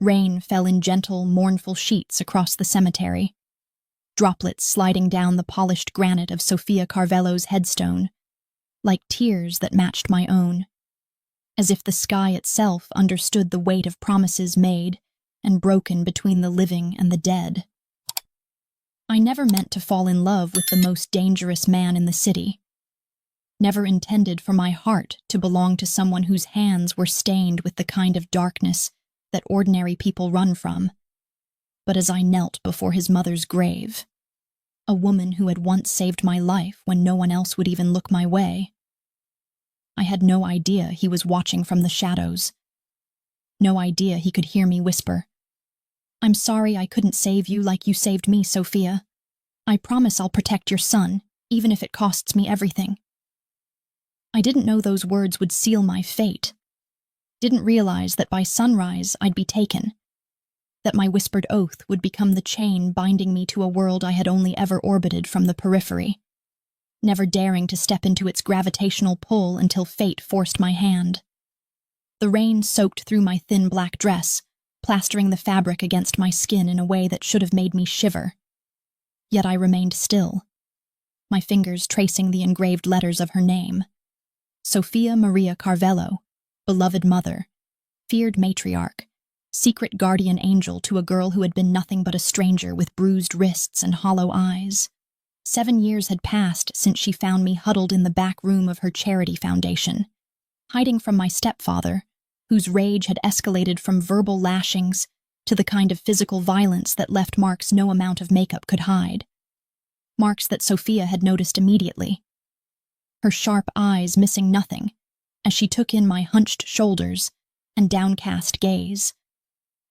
Rain fell in gentle, mournful sheets across the cemetery, droplets sliding down the polished granite of Sofia Carvello's headstone, like tears that matched my own, as if the sky itself understood the weight of promises made and broken between the living and the dead. I never meant to fall in love with the most dangerous man in the city. Never intended for my heart to belong to someone whose hands were stained with the kind of darkness that ordinary people run from. But as I knelt before his mother's grave, a woman who had once saved my life when no one else would even look my way, I had no idea he was watching from the shadows. No idea he could hear me whisper, "I'm sorry I couldn't save you like you saved me, Sofia. I promise I'll protect your son, even if it costs me everything." I didn't know those words would seal my fate. Didn't realize that by sunrise I'd be taken. That my whispered oath would become the chain binding me to a world I had only ever orbited from the periphery, never daring to step into its gravitational pull until fate forced my hand. The rain soaked through my thin black dress, plastering the fabric against my skin in a way that should have made me shiver. Yet I remained still, my fingers tracing the engraved letters of her name. Sofia Maria Carvello, beloved mother, feared matriarch, secret guardian angel to a girl who had been nothing but a stranger with bruised wrists and hollow eyes. 7 years had passed since she found me huddled in the back room of her charity foundation, hiding from my stepfather, whose rage had escalated from verbal lashings to the kind of physical violence that left marks no amount of makeup could hide. Marks that Sofia had noticed immediately, her sharp eyes missing nothing as she took in my hunched shoulders and downcast gaze,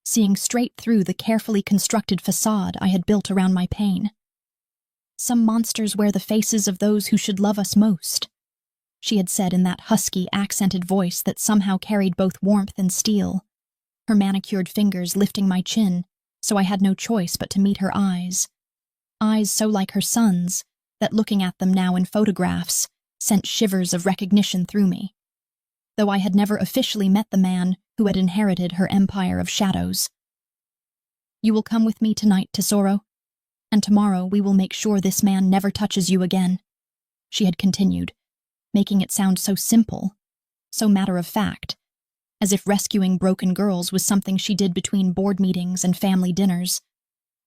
seeing straight through the carefully constructed facade I had built around my pain. "Some monsters wear the faces of those who should love us most," she had said in that husky, accented voice that somehow carried both warmth and steel, her manicured fingers lifting my chin so I had no choice but to meet her eyes. Eyes so like her son's that looking at them now in photographs sent shivers of recognition through me, though I had never officially met the man who had inherited her empire of shadows. "You will come with me tonight, Tesoro, and tomorrow we will make sure this man never touches you again," she had continued, making it sound so simple, so matter-of-fact, as if rescuing broken girls was something she did between board meetings and family dinners,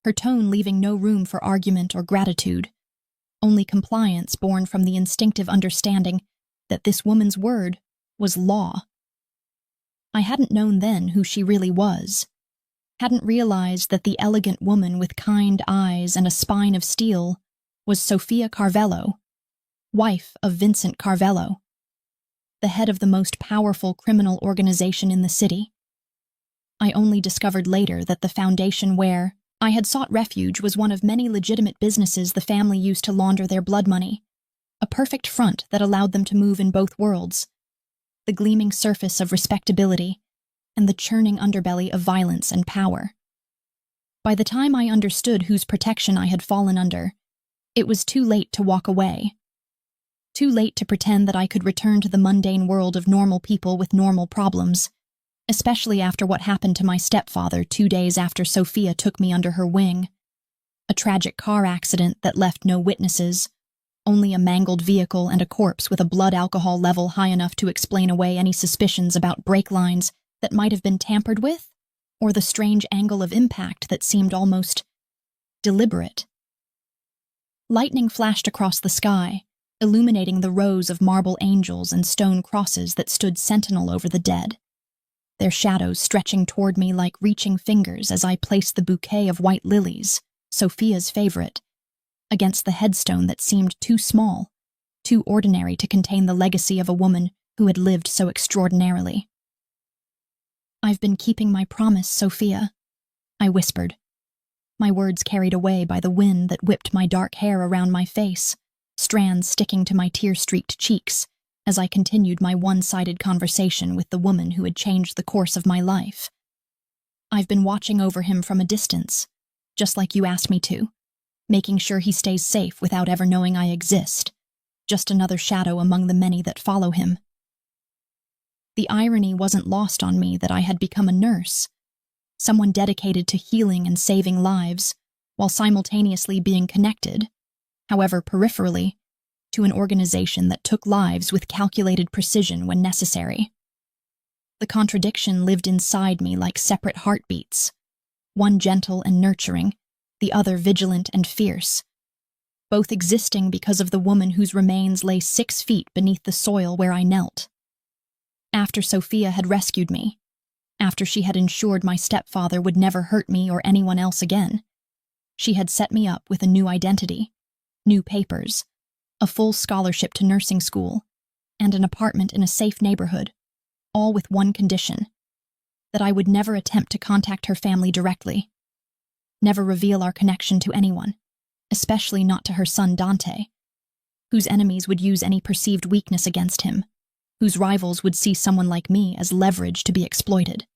her tone leaving no room for argument or gratitude, only compliance born from the instinctive understanding that this woman's word was law. I hadn't known then who she really was, hadn't realized that the elegant woman with kind eyes and a spine of steel was Sofia Carvello, wife of Vincent Carvello, the head of the most powerful criminal organization in the city. I only discovered later that the foundation where I had sought refuge was one of many legitimate businesses the family used to launder their blood money, a perfect front that allowed them to move in both worlds, the gleaming surface of respectability and the churning underbelly of violence and power. By the time I understood whose protection I had fallen under, it was too late to walk away. Too late to pretend that I could return to the mundane world of normal people with normal problems, especially after what happened to my stepfather 2 days after Sofia took me under her wing. A tragic car accident that left no witnesses, only a mangled vehicle and a corpse with a blood alcohol level high enough to explain away any suspicions about brake lines that might have been tampered with, or the strange angle of impact that seemed almost deliberate. Lightning flashed across the sky, illuminating the rows of marble angels and stone crosses that stood sentinel over the dead, their shadows stretching toward me like reaching fingers as I placed the bouquet of white lilies, Sofia's favorite, against the headstone that seemed too small, too ordinary to contain the legacy of a woman who had lived so extraordinarily. "I've been keeping my promise, Sofia," I whispered, my words carried away by the wind that whipped my dark hair around my face, strands sticking to my tear-streaked cheeks as I continued my one-sided conversation with the woman who had changed the course of my life. "I've been watching over him from a distance, just like you asked me to, making sure he stays safe without ever knowing I exist, just another shadow among the many that follow him." The irony wasn't lost on me that I had become a nurse, someone dedicated to healing and saving lives, while simultaneously being connected, however peripherally, to an organization that took lives with calculated precision when necessary. The contradiction lived inside me like separate heartbeats, one gentle and nurturing, the other vigilant and fierce, both existing because of the woman whose remains lay 6 feet beneath the soil where I knelt. After Sophia had rescued me, after she had ensured my stepfather would never hurt me or anyone else again, she had set me up with a new identity, new papers, a full scholarship to nursing school, and an apartment in a safe neighborhood, all with one condition: that I would never attempt to contact her family directly, never reveal our connection to anyone, especially not to her son Dante, whose enemies would use any perceived weakness against him, whose rivals would see someone like me as leverage to be exploited.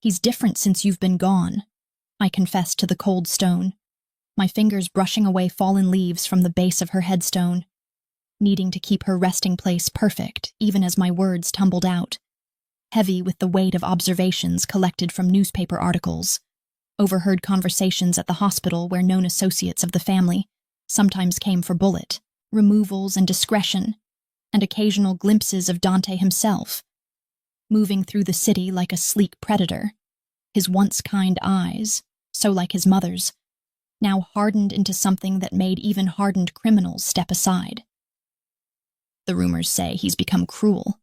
"He's different since you've been gone," I confessed to the cold stone, my fingers brushing away fallen leaves from the base of her headstone, needing to keep her resting place perfect even as my words tumbled out, heavy with the weight of observations collected from newspaper articles, overheard conversations at the hospital where known associates of the family sometimes came for bullet removals and discretion, and occasional glimpses of Dante himself, moving through the city like a sleek predator, his once kind eyes, so like his mother's, now hardened into something that made even hardened criminals step aside. The rumors say he's become cruel,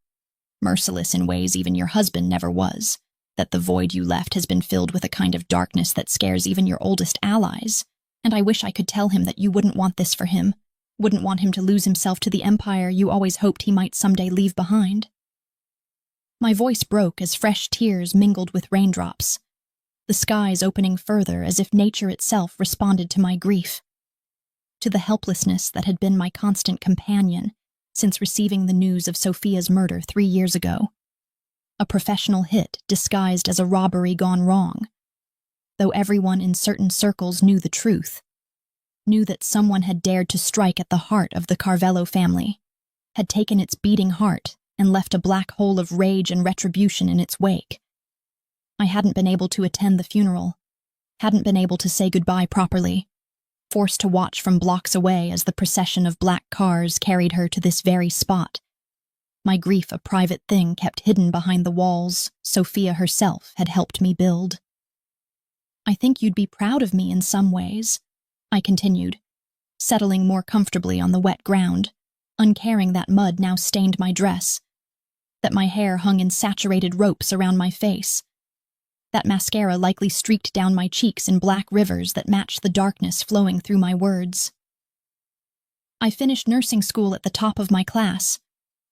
merciless in ways even your husband never was, that the void you left has been filled with a kind of darkness that scares even your oldest allies, and I wish I could tell him that you wouldn't want this for him, wouldn't want him to lose himself to the empire you always hoped he might someday leave behind. My voice broke as fresh tears mingled with raindrops, the skies opening further as if nature itself responded to my grief, to the helplessness that had been my constant companion since receiving the news of Sophia's murder 3 years ago. A professional hit disguised as a robbery gone wrong, though everyone in certain circles knew the truth, knew that someone had dared to strike at the heart of the Carvello family, had taken its beating heart and left a black hole of rage and retribution in its wake. I hadn't been able to attend the funeral, hadn't been able to say goodbye properly, forced to watch from blocks away as the procession of black cars carried her to this very spot. My grief a private thing kept hidden behind the walls Sophia herself had helped me build. "I think you'd be proud of me in some ways," I continued, settling more comfortably on the wet ground, uncaring that mud now stained my dress, that my hair hung in saturated ropes around my face, that mascara likely streaked down my cheeks in black rivers that matched the darkness flowing through my words. "I finished nursing school at the top of my class,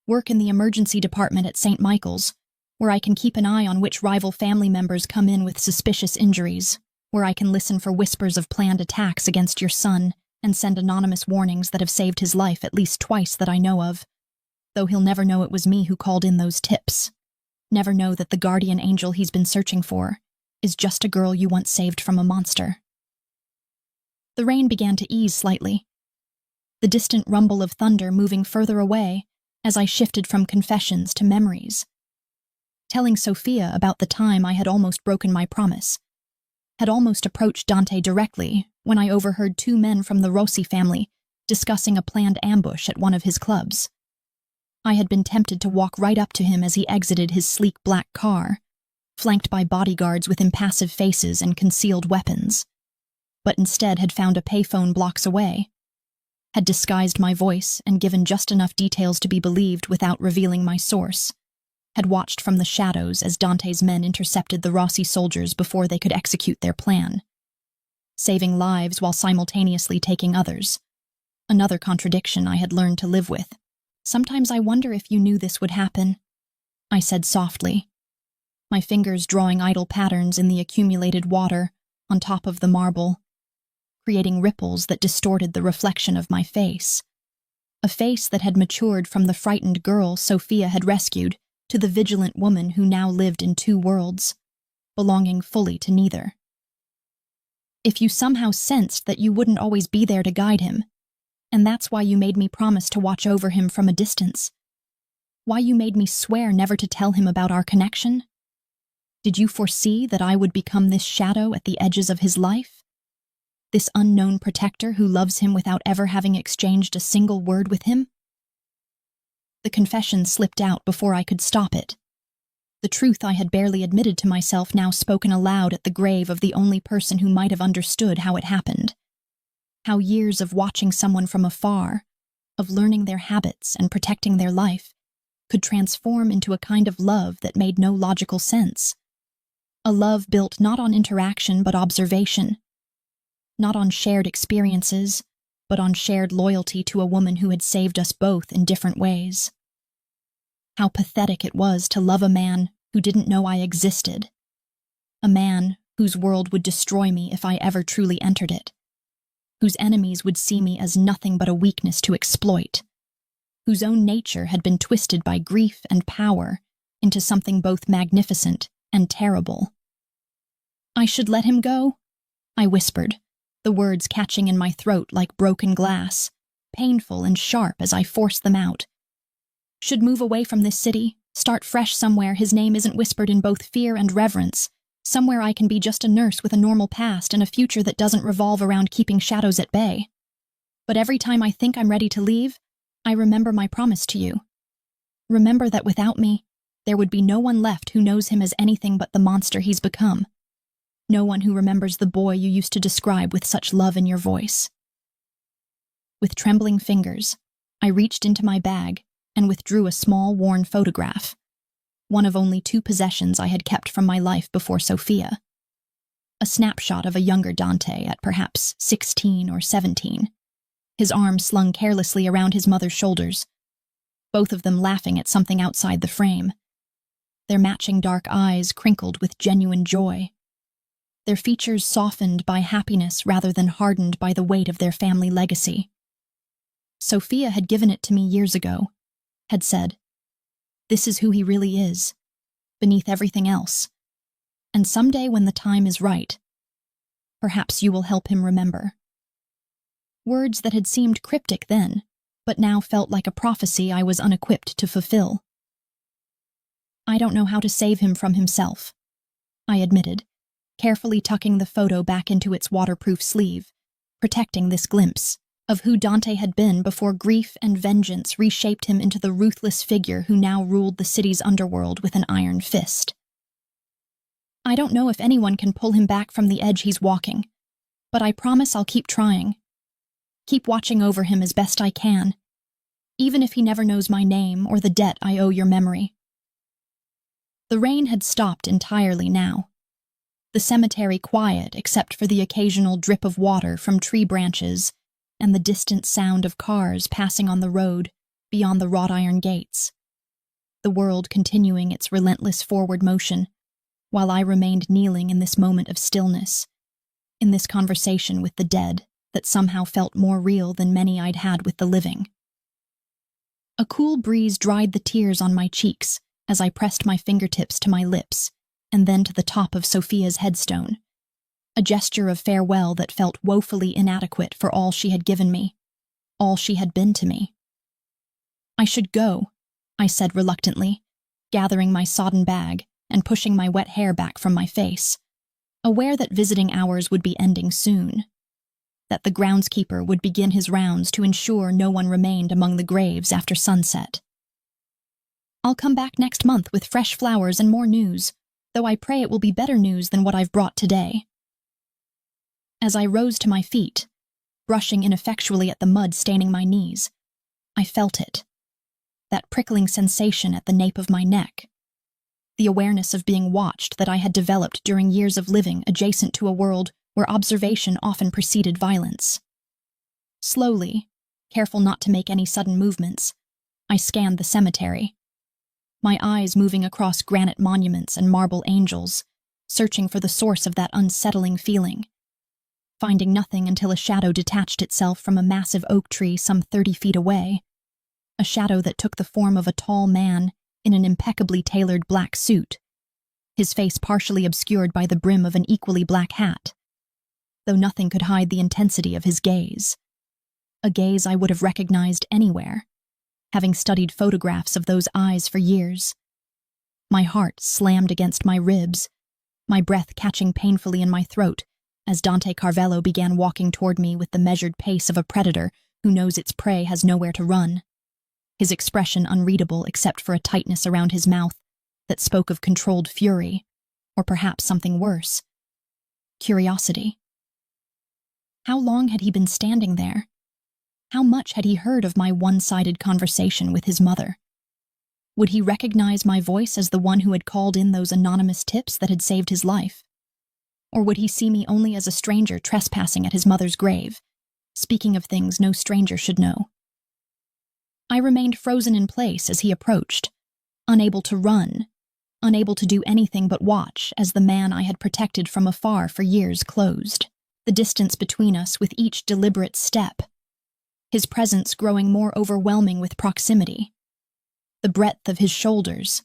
work in the emergency department at St. Michael's, where I can keep an eye on which rival family members come in with suspicious injuries, where I can listen for whispers of planned attacks against your son and send anonymous warnings that have saved his life at least twice that I know of, though he'll never know it was me who called in those tips, never know that the guardian angel he's been searching for is just a girl you once saved from a monster." The rain began to ease slightly, the distant rumble of thunder moving further away as I shifted from confessions to memories, telling Sophia about the time I had almost broken my promise, had almost approached Dante directly when I overheard 2 men from the Rossi family discussing a planned ambush at one of his clubs. I had been tempted to walk right up to him as he exited his sleek black car, flanked by bodyguards with impassive faces and concealed weapons, but instead had found a payphone blocks away, had disguised my voice and given just enough details to be believed without revealing my source, had watched from the shadows as Dante's men intercepted the Rossi soldiers before they could execute their plan, saving lives while simultaneously taking others, another contradiction I had learned to live with. "Sometimes I wonder if you knew this would happen," I said softly, my fingers drawing idle patterns in the accumulated water on top of the marble, creating ripples that distorted the reflection of my face, a face that had matured from the frightened girl Sophia had rescued to the vigilant woman who now lived in 2 worlds, belonging fully to neither. "If you somehow sensed that you wouldn't always be there to guide him, and that's why you made me promise to watch over him from a distance, why you made me swear never to tell him about our connection, Did you foresee that I would become this shadow at the edges of his life? This unknown protector who loves him without ever having exchanged a single word with him? The confession slipped out before I could stop it. The truth I had barely admitted to myself now spoken aloud at the grave of the only person who might have understood how it happened. How years of watching someone from afar, of learning their habits and protecting their life, could transform into a kind of love that made no logical sense. A love built not on interaction but observation. Not on shared experiences, but on shared loyalty to a woman who had saved us both in different ways. How pathetic it was to love a man who didn't know I existed. A man whose world would destroy me if I ever truly entered it. Whose enemies would see me as nothing but a weakness to exploit. Whose own nature had been twisted by grief and power into something both magnificent and terrible. I should let him go, I whispered, the words catching in my throat like broken glass, painful and sharp as I forced them out. Should move away from this city, start fresh somewhere his name isn't whispered in both fear and reverence, somewhere I can be just a nurse with a normal past and a future that doesn't revolve around keeping shadows at bay. But every time I think I'm ready to leave, I remember my promise to you. Remember that without me, there would be no one left who knows him as anything but the monster he's become. No one who remembers the boy you used to describe with such love in your voice. With trembling fingers, I reached into my bag and withdrew a small, worn photograph, one of only 2 possessions I had kept from my life before Sophia. A snapshot of a younger Dante at perhaps 16 or 17, his arm slung carelessly around his mother's shoulders, both of them laughing at something outside the frame, their matching dark eyes crinkled with genuine joy, their features softened by happiness rather than hardened by the weight of their family legacy. Sophia had given it to me years ago, had said, "This is who he really is, beneath everything else, and someday when the time is right, perhaps you will help him remember." Words that had seemed cryptic then, but now felt like a prophecy I was unequipped to fulfill. I don't know how to save him from himself, I admitted, carefully tucking the photo back into its waterproof sleeve, protecting this glimpse of who Dante had been before grief and vengeance reshaped him into the ruthless figure who now ruled the city's underworld with an iron fist. I don't know if anyone can pull him back from the edge he's walking, but I promise I'll keep trying. Keep watching over him as best I can, even if he never knows my name or the debt I owe your memory. The rain had stopped entirely now. The cemetery quiet except for the occasional drip of water from tree branches and the distant sound of cars passing on the road beyond the wrought iron gates. The world continuing its relentless forward motion, while I remained kneeling in this moment of stillness, in this conversation with the dead that somehow felt more real than many I'd had with the living. A cool breeze dried the tears on my cheeks as I pressed my fingertips to my lips and then to the top of Sophia's headstone, a gesture of farewell that felt woefully inadequate for all she had given me, all she had been to me. I should go, I said reluctantly, gathering my sodden bag and pushing my wet hair back from my face, aware that visiting hours would be ending soon, that the groundskeeper would begin his rounds to ensure no one remained among the graves after sunset. I'll come back next month with fresh flowers and more news, though I pray it will be better news than what I've brought today. As I rose to my feet, brushing ineffectually at the mud staining my knees, I felt it. That prickling sensation at the nape of my neck. The awareness of being watched that I had developed during years of living adjacent to a world where observation often preceded violence. Slowly, careful not to make any sudden movements, I scanned the cemetery, my eyes moving across granite monuments and marble angels, searching for the source of that unsettling feeling, finding nothing until a shadow detached itself from a massive oak tree some 30 feet away, a shadow that took the form of a tall man in an impeccably tailored black suit, his face partially obscured by the brim of an equally black hat, though nothing could hide the intensity of his gaze, a gaze I would have recognized anywhere, having studied photographs of those eyes for years. My heart slammed against my ribs, my breath catching painfully in my throat as Dante Carvello began walking toward me with the measured pace of a predator who knows its prey has nowhere to run. His expression unreadable except for a tightness around his mouth that spoke of controlled fury, or perhaps something worse. Curiosity. How long had he been standing there? How much had he heard of my one-sided conversation with his mother? Would he recognize my voice as the one who had called in those anonymous tips that had saved his life? Or would he see me only as a stranger trespassing at his mother's grave, speaking of things no stranger should know? I remained frozen in place as he approached, unable to run, unable to do anything but watch as the man I had protected from afar for years closed, the distance between us with each deliberate step, his presence growing more overwhelming with proximity, the breadth of his shoulders,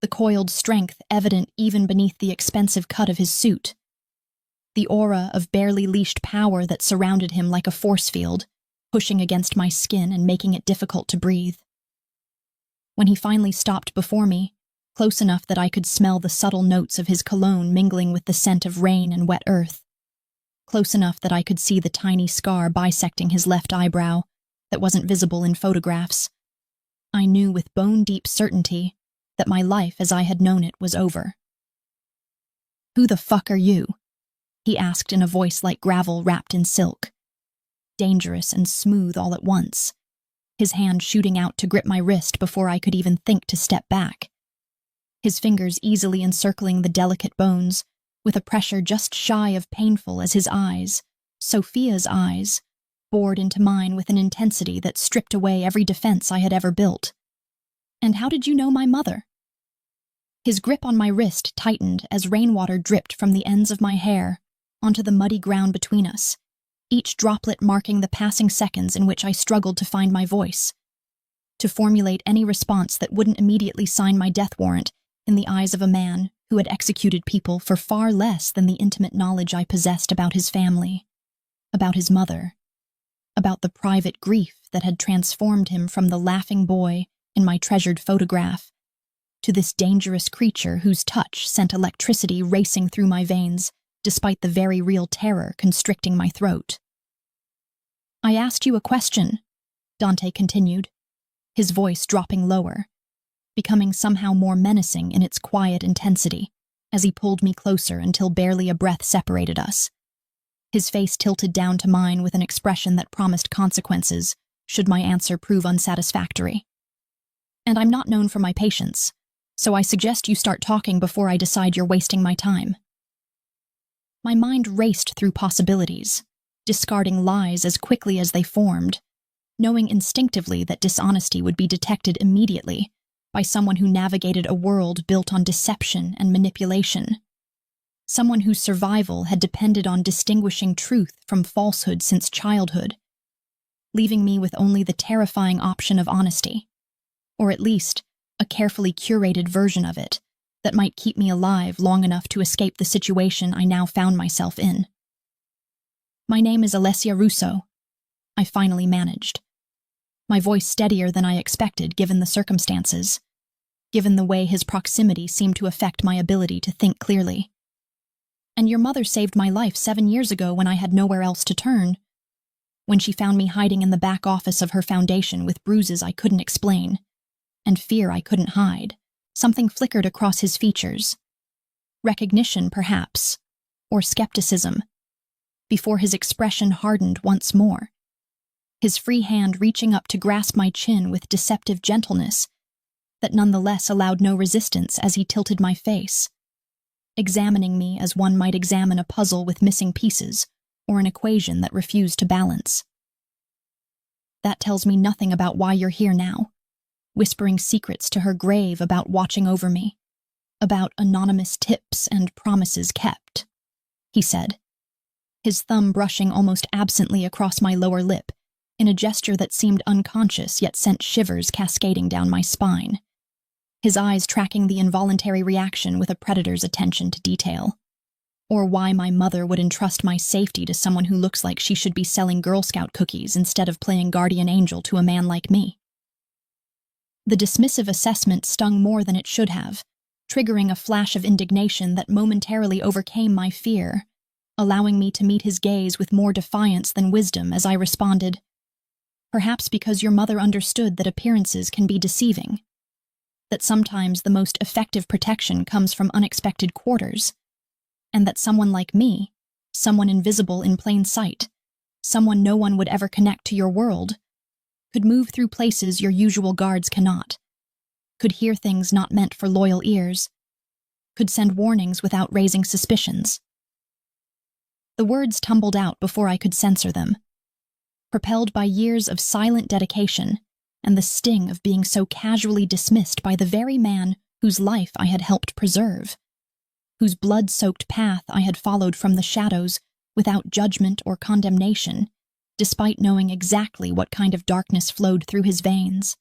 the coiled strength evident even beneath the expensive cut of his suit, the aura of barely leashed power that surrounded him like a force field, pushing against my skin and making it difficult to breathe. When he finally stopped before me, close enough that I could smell the subtle notes of his cologne mingling with the scent of rain and wet earth, close enough that I could see the tiny scar bisecting his left eyebrow that wasn't visible in photographs, I knew with bone-deep certainty that my life as I had known it was over. "Who the fuck are you?" he asked in a voice like gravel wrapped in silk, dangerous and smooth all at once, his hand shooting out to grip my wrist before I could even think to step back, his fingers easily encircling the delicate bones, with a pressure just shy of painful as his eyes, Sophia's eyes, bored into mine with an intensity that stripped away every defense I had ever built. "And how did you know my mother?" His grip on my wrist tightened as rainwater dripped from the ends of my hair onto the muddy ground between us, each droplet marking the passing seconds in which I struggled to find my voice, to formulate any response that wouldn't immediately sign my death warrant in the eyes of a man who had executed people for far less than the intimate knowledge I possessed about his family, about his mother, about the private grief that had transformed him from the laughing boy in my treasured photograph to this dangerous creature whose touch sent electricity racing through my veins despite the very real terror constricting my throat. "I asked you a question," Dante continued, his voice dropping lower, becoming somehow more menacing in its quiet intensity as he pulled me closer until barely a breath separated us, his face tilted down to mine with an expression that promised consequences should my answer prove unsatisfactory. "And I'm not known for my patience, so I suggest you start talking before I decide you're wasting my time." My mind raced through possibilities, discarding lies as quickly as they formed, knowing instinctively that dishonesty would be detected immediately by someone who navigated a world built on deception and manipulation, someone whose survival had depended on distinguishing truth from falsehood since childhood, leaving me with only the terrifying option of honesty, or at least a carefully curated version of it that might keep me alive long enough to escape the situation I now found myself in. "My name is Alessia Russo," I finally managed, my voice steadier than I expected given the circumstances, given the way his proximity seemed to affect my ability to think clearly. "And your mother saved my life 7 years ago when I had nowhere else to turn, when she found me hiding in the back office of her foundation with bruises I couldn't explain, and fear I couldn't hide." Something flickered across his features. Recognition, perhaps, or skepticism, before his expression hardened once more, his free hand reaching up to grasp my chin with deceptive gentleness that nonetheless allowed no resistance as he tilted my face, examining me as one might examine a puzzle with missing pieces or an equation that refused to balance. "That tells me nothing about why you're here now," whispering secrets to her grave about watching over me, about anonymous tips and promises kept, he said, his thumb brushing almost absently across my lower lip in a gesture that seemed unconscious yet sent shivers cascading down my spine, his eyes tracking the involuntary reaction with a predator's attention to detail. Or why my mother would entrust my safety to someone who looks like she should be selling Girl Scout cookies instead of playing guardian angel to a man like me. The dismissive assessment stung more than it should have, triggering a flash of indignation that momentarily overcame my fear, allowing me to meet his gaze with more defiance than wisdom as I responded, "Perhaps because your mother understood that appearances can be deceiving, that sometimes the most effective protection comes from unexpected quarters, and that someone like me, someone invisible in plain sight, someone no one would ever connect to your world, could move through places your usual guards cannot, could hear things not meant for loyal ears, could send warnings without raising suspicions." The words tumbled out before I could censor them, propelled by years of silent dedication and the sting of being so casually dismissed by the very man whose life I had helped preserve, whose blood-soaked path I had followed from the shadows without judgment or condemnation, despite knowing exactly what kind of darkness flowed through his veins.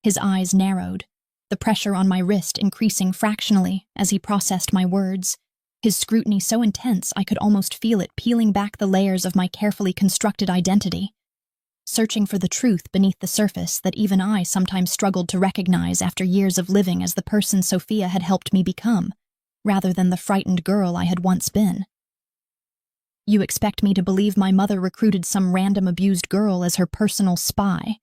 His eyes narrowed, the pressure on my wrist increasing fractionally as he processed my words, his scrutiny so intense I could almost feel it peeling back the layers of my carefully constructed identity, searching for the truth beneath the surface that even I sometimes struggled to recognize after years of living as the person Sophia had helped me become, rather than the frightened girl I had once been. "You expect me to believe my mother recruited some random abused girl as her personal spy,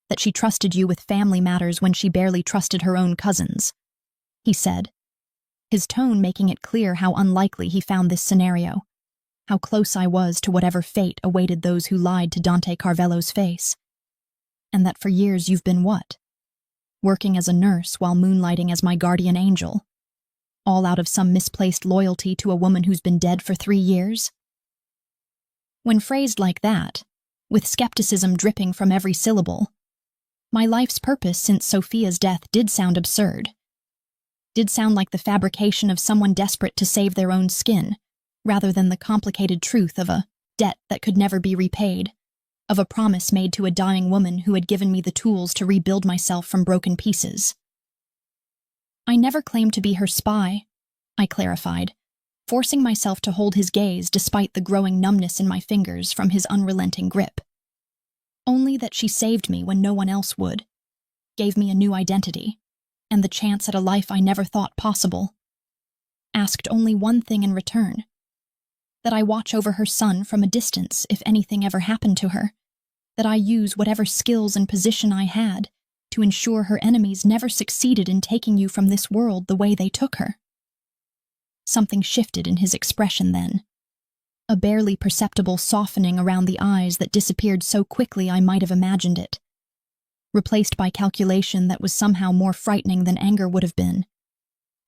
that she trusted you with family matters when she barely trusted her own cousins," he said, his tone making it clear how unlikely he found this scenario, how close I was to whatever fate awaited those who lied to Dante Carvello's face. "And that for years you've been what? Working as a nurse while moonlighting as my guardian angel, all out of some misplaced loyalty to a woman who's been dead for 3 years? When phrased like that, with skepticism dripping from every syllable, my life's purpose since Sophia's death did sound absurd, did sound like the fabrication of someone desperate to save their own skin, rather than the complicated truth of a debt that could never be repaid, of a promise made to a dying woman who had given me the tools to rebuild myself from broken pieces. "I never claimed to be her spy," I clarified, forcing myself to hold his gaze despite the growing numbness in my fingers from his unrelenting grip. "Only that she saved me when no one else would, gave me a new identity, and the chance at a life I never thought possible. Asked only one thing in return, that I watch over her son from a distance if anything ever happened to her, that I use whatever skills and position I had to ensure her enemies never succeeded in taking you from this world the way they took her." Something shifted in his expression then, a barely perceptible softening around the eyes that disappeared so quickly I might have imagined it, replaced by calculation that was somehow more frightening than anger would have been,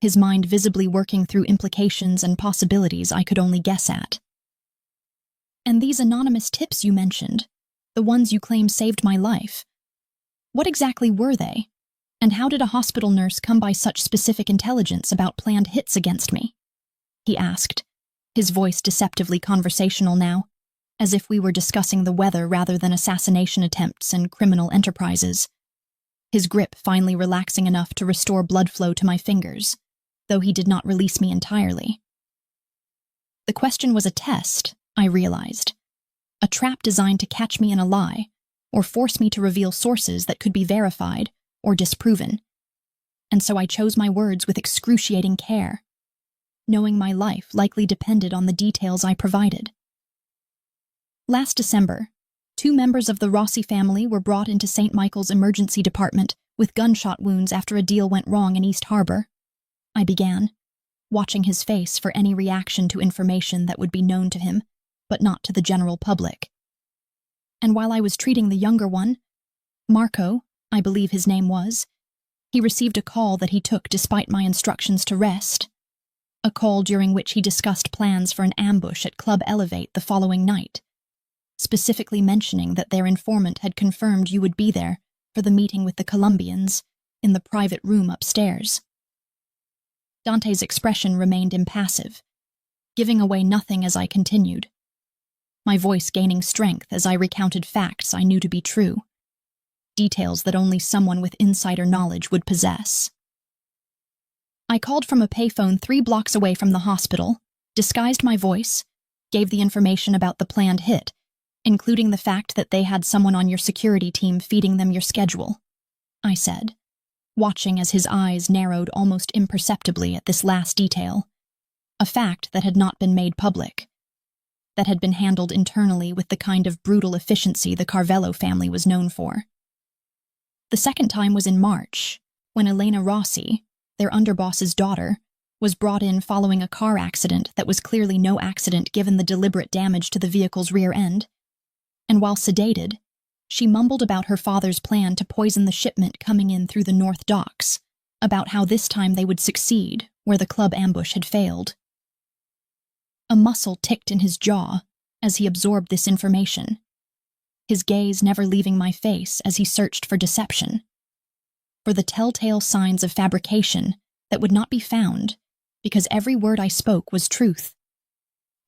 his mind visibly working through implications and possibilities I could only guess at. "And these anonymous tips you mentioned, the ones you claim saved my life, what exactly were they, and how did a hospital nurse come by such specific intelligence about planned hits against me?" he asked, his voice deceptively conversational now, as if we were discussing the weather rather than assassination attempts and criminal enterprises, his grip finally relaxing enough to restore blood flow to my fingers, though he did not release me entirely. The question was a test, I realized, a trap designed to catch me in a lie, or force me to reveal sources that could be verified or disproven, and so I chose my words with excruciating care, knowing my life likely depended on the details I provided. Last December, 2 members of the Rossi family were brought into St. Michael's emergency department with gunshot wounds after a deal went wrong in East Harbor, I began, watching his face for any reaction to information that would be known to him, but not to the general public. And while I was treating the younger one, Marco, I believe his name was, he received a call that he took despite my instructions to rest, a call during which he discussed plans for an ambush at Club Elevate the following night, specifically mentioning that their informant had confirmed you would be there for the meeting with the Colombians in the private room upstairs. Dante's expression remained impassive, giving away nothing as I continued, my voice gaining strength as I recounted facts I knew to be true, details that only someone with insider knowledge would possess. I called from a payphone 3 blocks away from the hospital, disguised my voice, gave the information about the planned hit, including the fact that they had someone on your security team feeding them your schedule, I said, watching as his eyes narrowed almost imperceptibly at this last detail, a fact that had not been made public, that had been handled internally with the kind of brutal efficiency the Carvello family was known for. The second time was in March, when Elena Rossi, their underboss's daughter, was brought in following a car accident that was clearly no accident given the deliberate damage to the vehicle's rear end, and while sedated, she mumbled about her father's plan to poison the shipment coming in through the North Docks, about how this time they would succeed where the club ambush had failed. A muscle ticked in his jaw as he absorbed this information, his gaze never leaving my face as he searched for deception, for the telltale signs of fabrication that would not be found because every word I spoke was truth.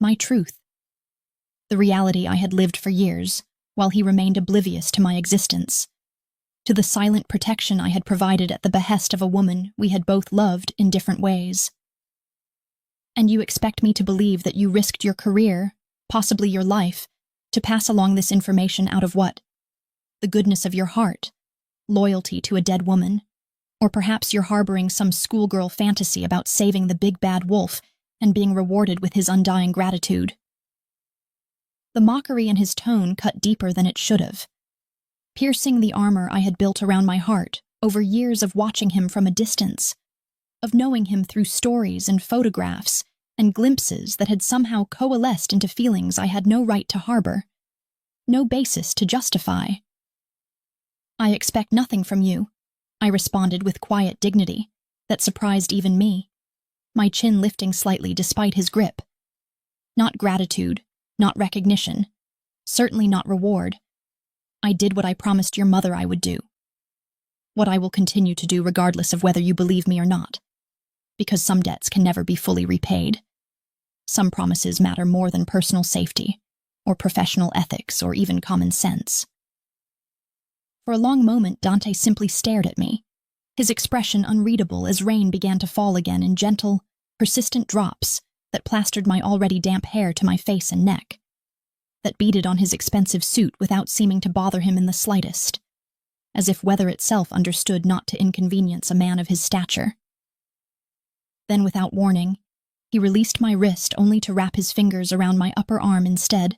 My truth. The reality I had lived for years, while he remained oblivious to my existence, to the silent protection I had provided at the behest of a woman we had both loved in different ways. And you expect me to believe that you risked your career, possibly your life, to pass along this information out of what? The goodness of your heart, loyalty to a dead woman, or perhaps you're harboring some schoolgirl fantasy about saving the big bad wolf and being rewarded with his undying gratitude. The mockery in his tone cut deeper than it should have, piercing the armor I had built around my heart over years of watching him from a distance, of knowing him through stories and photographs and glimpses that had somehow coalesced into feelings I had no right to harbor, no basis to justify. I expect nothing from you, I responded with quiet dignity that surprised even me, my chin lifting slightly despite his grip. Not gratitude, not recognition, certainly not reward. I did what I promised your mother I would do. What I will continue to do regardless of whether you believe me or not, because some debts can never be fully repaid. Some promises matter more than personal safety, or professional ethics, or even common sense. For a long moment, Dante simply stared at me, his expression unreadable as rain began to fall again in gentle, persistent drops that plastered my already damp hair to my face and neck, that beaded on his expensive suit without seeming to bother him in the slightest, as if weather itself understood not to inconvenience a man of his stature. Then, without warning, he released my wrist only to wrap his fingers around my upper arm instead,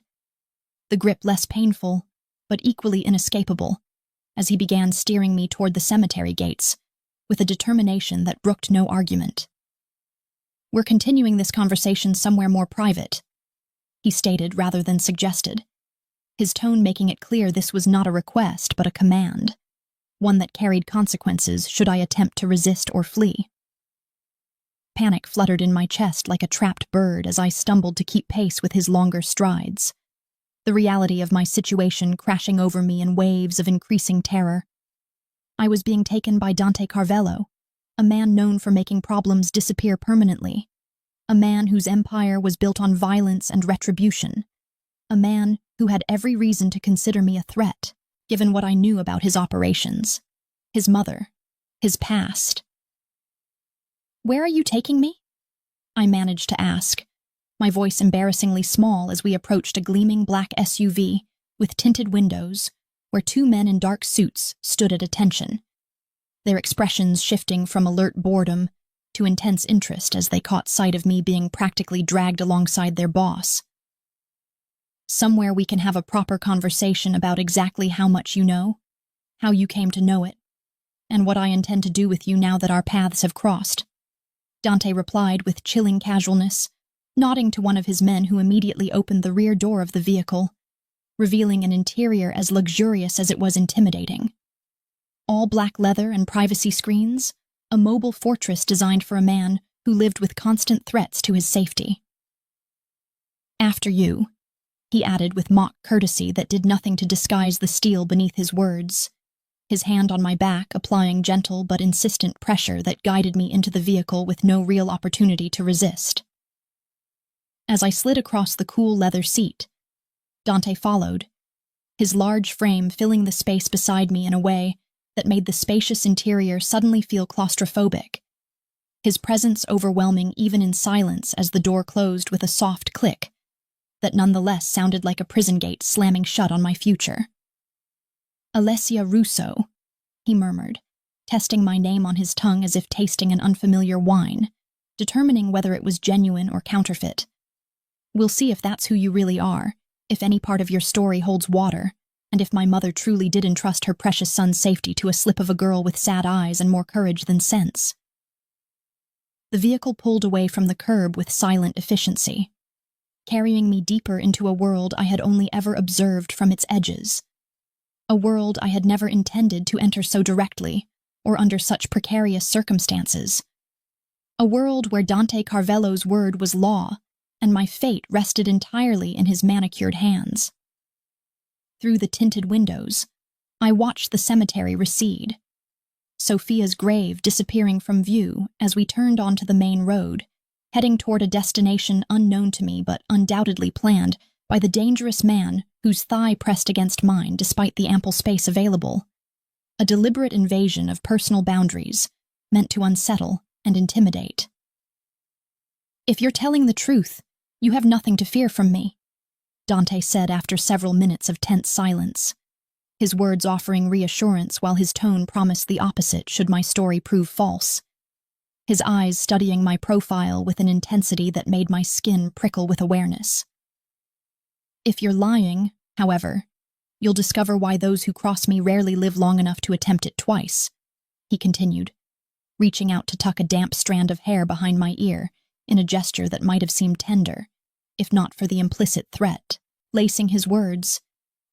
the grip less painful, but equally inescapable, as he began steering me toward the cemetery gates, with a determination that brooked no argument. We're continuing this conversation somewhere more private, he stated rather than suggested, his tone making it clear this was not a request but a command, one that carried consequences should I attempt to resist or flee. Panic fluttered in my chest like a trapped bird as I stumbled to keep pace with his longer strides, the reality of my situation crashing over me in waves of increasing terror. I was being taken by Dante Carvello, a man known for making problems disappear permanently, a man whose empire was built on violence and retribution, a man who had every reason to consider me a threat, given what I knew about his operations, his mother, his past. "Where are you taking me?" I managed to ask, my voice embarrassingly small as we approached a gleaming black SUV with tinted windows, where two men in dark suits stood at attention, their expressions shifting from alert boredom to intense interest as they caught sight of me being practically dragged alongside their boss. "Somewhere we can have a proper conversation about exactly how much you know, how you came to know it, and what I intend to do with you now that our paths have crossed," Dante replied with chilling casualness, nodding to one of his men who immediately opened the rear door of the vehicle, revealing an interior as luxurious as it was intimidating. All black leather and privacy screens, a mobile fortress designed for a man who lived with constant threats to his safety. "After you," he added with mock courtesy that did nothing to disguise the steel beneath his words, his hand on my back applying gentle but insistent pressure that guided me into the vehicle with no real opportunity to resist. As I slid across the cool leather seat, Dante followed, his large frame filling the space beside me in a way that made the spacious interior suddenly feel claustrophobic, his presence overwhelming even in silence as the door closed with a soft click that nonetheless sounded like a prison gate slamming shut on my future. "Alessia Russo," he murmured, testing my name on his tongue as if tasting an unfamiliar wine, determining whether it was genuine or counterfeit. We'll see if that's who you really are, if any part of your story holds water, and if my mother truly did entrust her precious son's safety to a slip of a girl with sad eyes and more courage than sense. The vehicle pulled away from the curb with silent efficiency, carrying me deeper into a world I had only ever observed from its edges. A world I had never intended to enter so directly, or under such precarious circumstances. A world where Dante Carvello's word was law, and my fate rested entirely in his manicured hands. Through the tinted windows, I watched the cemetery recede, Sophia's grave disappearing from view as we turned onto the main road, heading toward a destination unknown to me but undoubtedly planned by the dangerous man whose thigh pressed against mine despite the ample space available. A deliberate invasion of personal boundaries, meant to unsettle and intimidate. "If you're telling the truth, you have nothing to fear from me," Dante said after several minutes of tense silence, his words offering reassurance while his tone promised the opposite should my story prove false, his eyes studying my profile with an intensity that made my skin prickle with awareness. "If you're lying, however, you'll discover why those who cross me rarely live long enough to attempt it twice," he continued, reaching out to tuck a damp strand of hair behind my ear in a gesture that might have seemed tender, if not for the implicit threat, lacing his words,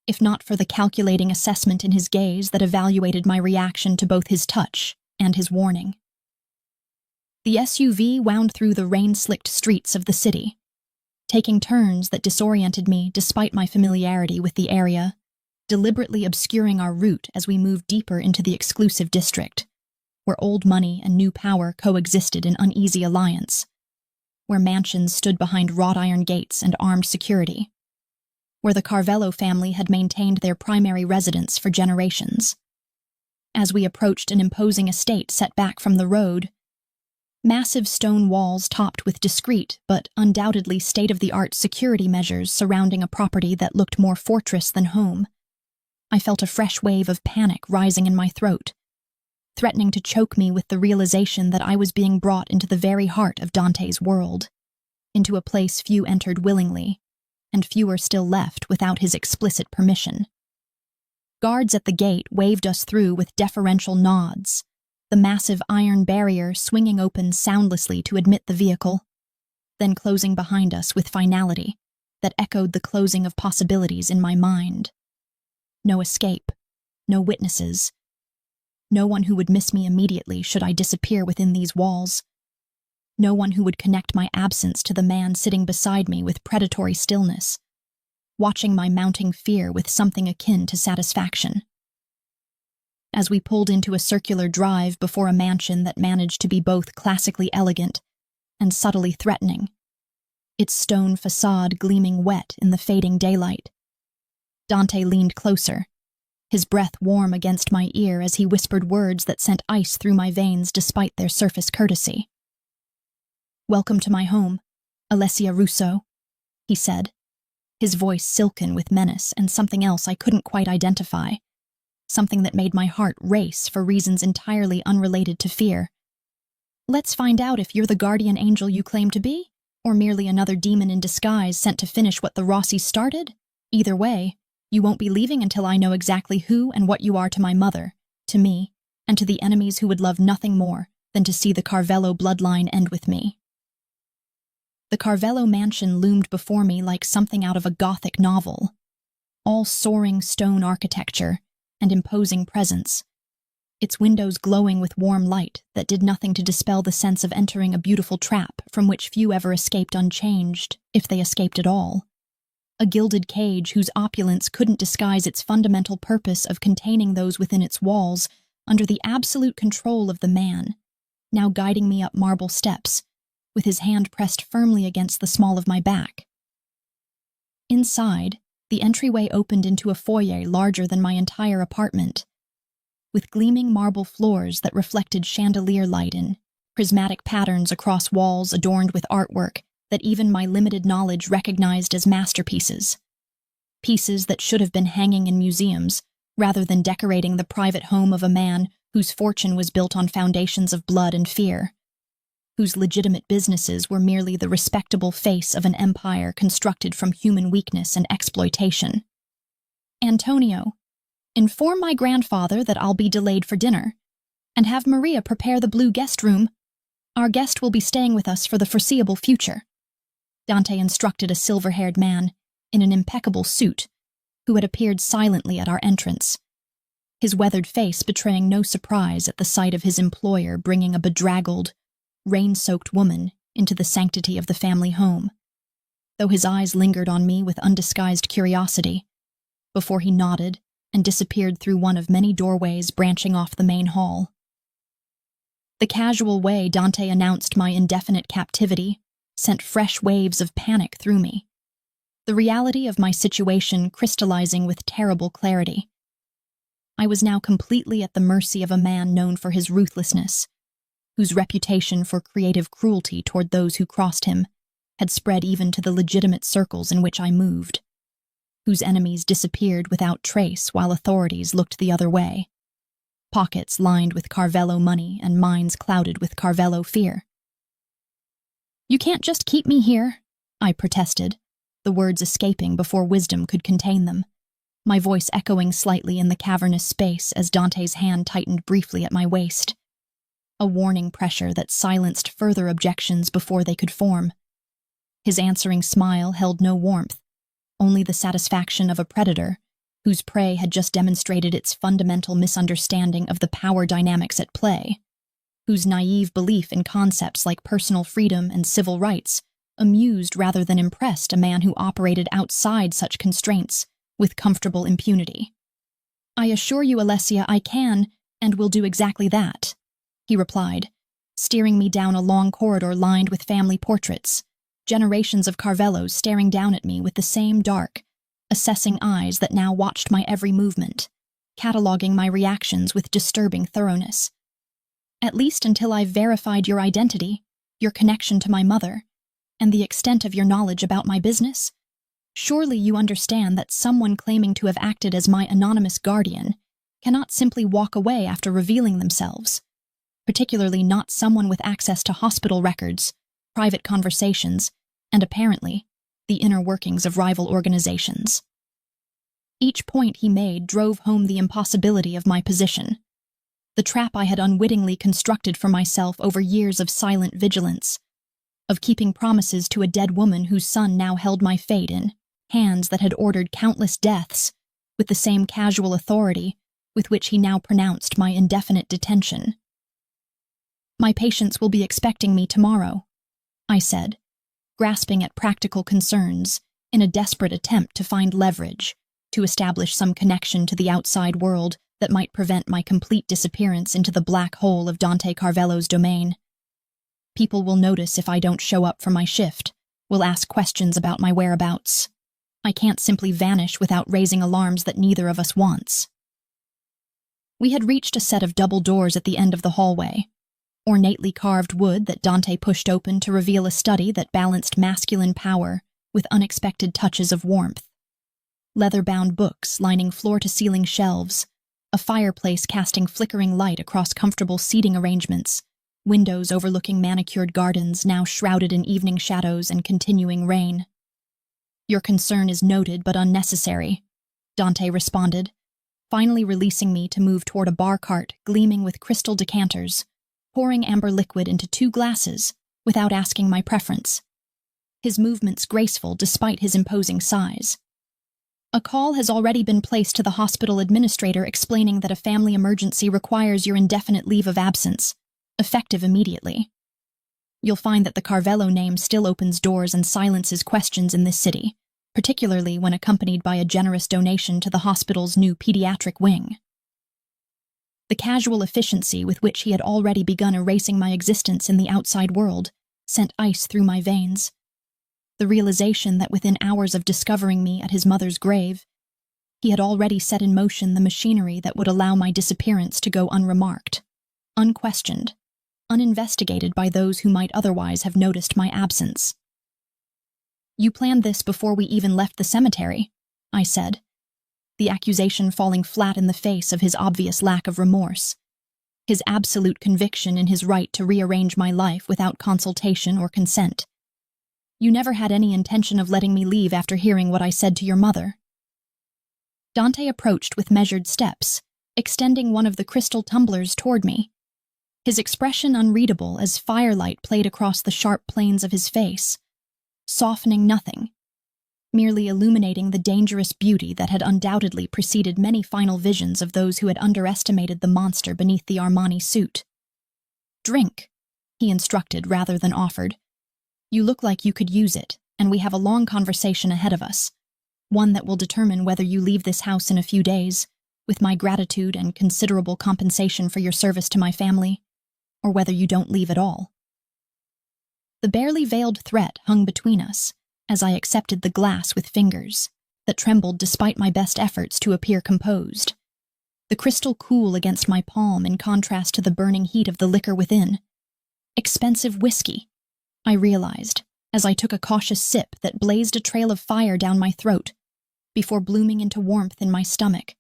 if not for the calculating assessment in his gaze that evaluated my reaction to both his touch and his warning. The SUV wound through the rain-slicked streets of the city, taking turns that disoriented me despite my familiarity with the area, deliberately obscuring our route as we moved deeper into the exclusive district, where old money and new power coexisted in uneasy alliance, where mansions stood behind wrought-iron gates and armed security, where the Carvello family had maintained their primary residence for generations. As we approached an imposing estate set back from the road, massive stone walls topped with discreet but undoubtedly state-of-the-art security measures surrounding a property that looked more fortress than home, I felt a fresh wave of panic rising in my throat, threatening to choke me with the realization that I was being brought into the very heart of Dante's world, into a place few entered willingly, and fewer still left without his explicit permission. Guards at the gate waved us through with deferential nods, the massive iron barrier swinging open soundlessly to admit the vehicle, then closing behind us with finality that echoed the closing of possibilities in my mind. No escape, no witnesses, no one who would miss me immediately should I disappear within these walls. No one who would connect my absence to the man sitting beside me with predatory stillness, watching my mounting fear with something akin to satisfaction. As we pulled into a circular drive before a mansion that managed to be both classically elegant and subtly threatening, its stone facade gleaming wet in the fading daylight, Dante leaned closer, his breath warm against my ear as he whispered words that sent ice through my veins despite their surface courtesy. "Welcome to my home, Alessia Russo," he said, his voice silken with menace and something else I couldn't quite identify, something that made my heart race for reasons entirely unrelated to fear. "Let's find out if you're the guardian angel you claim to be, or merely another demon in disguise sent to finish what the Rossis started. Either way, you won't be leaving until I know exactly who and what you are to my mother, to me, and to the enemies who would love nothing more than to see the Carvello bloodline end with me." The Carvello mansion loomed before me like something out of a Gothic novel, all soaring stone architecture and imposing presence, its windows glowing with warm light that did nothing to dispel the sense of entering a beautiful trap from which few ever escaped unchanged, if they escaped at all. A gilded cage whose opulence couldn't disguise its fundamental purpose of containing those within its walls under the absolute control of the man, now guiding me up marble steps, with his hand pressed firmly against the small of my back. Inside, the entryway opened into a foyer larger than my entire apartment, with gleaming marble floors that reflected chandelier light in prismatic patterns across walls adorned with artwork that even my limited knowledge recognized as masterpieces. Pieces that should have been hanging in museums, rather than decorating the private home of a man whose fortune was built on foundations of blood and fear, whose legitimate businesses were merely the respectable face of an empire constructed from human weakness and exploitation. Antonio, inform my grandfather that I'll be delayed for dinner, and have Maria prepare the blue guest room. Our guest will be staying with us for the foreseeable future. Dante instructed a silver-haired man in an impeccable suit who had appeared silently at our entrance, his weathered face betraying no surprise at the sight of his employer bringing a bedraggled, rain-soaked woman into the sanctity of the family home, though his eyes lingered on me with undisguised curiosity, before he nodded and disappeared through one of many doorways branching off the main hall. The casual way Dante announced my indefinite captivity sent fresh waves of panic through me, the reality of my situation crystallizing with terrible clarity. I was now completely at the mercy of a man known for his ruthlessness, whose reputation for creative cruelty toward those who crossed him had spread even to the legitimate circles in which I moved, whose enemies disappeared without trace while authorities looked the other way, pockets lined with Carvello money and minds clouded with Carvello fear. "You can't just keep me here," I protested, the words escaping before wisdom could contain them, my voice echoing slightly in the cavernous space as Dante's hand tightened briefly at my waist, a warning pressure that silenced further objections before they could form. His answering smile held no warmth, only the satisfaction of a predator whose prey had just demonstrated its fundamental misunderstanding of the power dynamics at play, whose naive belief in concepts like personal freedom and civil rights amused rather than impressed a man who operated outside such constraints with comfortable impunity. "I assure you, Alessia, I can and will do exactly that," he replied, steering me down a long corridor lined with family portraits, generations of Carvellos staring down at me with the same dark, assessing eyes that now watched my every movement, cataloging my reactions with disturbing thoroughness. "At least until I've verified your identity, your connection to my mother, and the extent of your knowledge about my business. Surely you understand that someone claiming to have acted as my anonymous guardian cannot simply walk away after revealing themselves, particularly not someone with access to hospital records, private conversations, and apparently, the inner workings of rival organizations." Each point he made drove home the impossibility of my position, the trap I had unwittingly constructed for myself over years of silent vigilance, of keeping promises to a dead woman whose son now held my fate in hands that had ordered countless deaths with the same casual authority with which he now pronounced my indefinite detention. "My patients will be expecting me tomorrow," I said, grasping at practical concerns in a desperate attempt to find leverage, to establish some connection to the outside world that might prevent my complete disappearance into the black hole of Dante Carvello's domain. "People will notice if I don't show up for my shift, will ask questions about my whereabouts. I can't simply vanish without raising alarms that neither of us wants." We had reached a set of double doors at the end of the hallway, ornately carved wood that Dante pushed open to reveal a study that balanced masculine power with unexpected touches of warmth. Leather-bound books lining floor-to-ceiling shelves, a fireplace casting flickering light across comfortable seating arrangements, windows overlooking manicured gardens now shrouded in evening shadows and continuing rain. "Your concern is noted but unnecessary," Dante responded, finally releasing me to move toward a bar cart gleaming with crystal decanters, pouring amber liquid into 2 glasses without asking my preference, his movements graceful despite his imposing size. "A call has already been placed to the hospital administrator explaining that a family emergency requires your indefinite leave of absence, effective immediately. You'll find that the Carvello name still opens doors and silences questions in this city, particularly when accompanied by a generous donation to the hospital's new pediatric wing." The casual efficiency with which he had already begun erasing my existence in the outside world sent ice through my veins. The realization that within hours of discovering me at his mother's grave, he had already set in motion the machinery that would allow my disappearance to go unremarked, unquestioned, uninvestigated by those who might otherwise have noticed my absence. "You planned this before we even left the cemetery," I said, the accusation falling flat in the face of his obvious lack of remorse. his absolute conviction in his right to rearrange my life without consultation or consent. You never had any intention of letting me leave after hearing what I said to your mother. Dante approached with measured steps, extending one of the crystal tumblers toward me, his expression unreadable as firelight played across the sharp planes of his face, softening nothing, merely illuminating the dangerous beauty that had undoubtedly preceded many final visions of those who had underestimated the monster beneath the Armani suit. "Drink," he instructed rather than offered. "You look like you could use it, and we have a long conversation ahead of us, one that will determine whether you leave this house in a few days, with my gratitude and considerable compensation for your service to my family, or whether you don't leave at all." The barely veiled threat hung between us as I accepted the glass with fingers that trembled despite my best efforts to appear composed, the crystal cool against my palm in contrast to the burning heat of the liquor within. Expensive whiskey, I realized as I took a cautious sip that blazed a trail of fire down my throat before blooming into warmth in my stomach,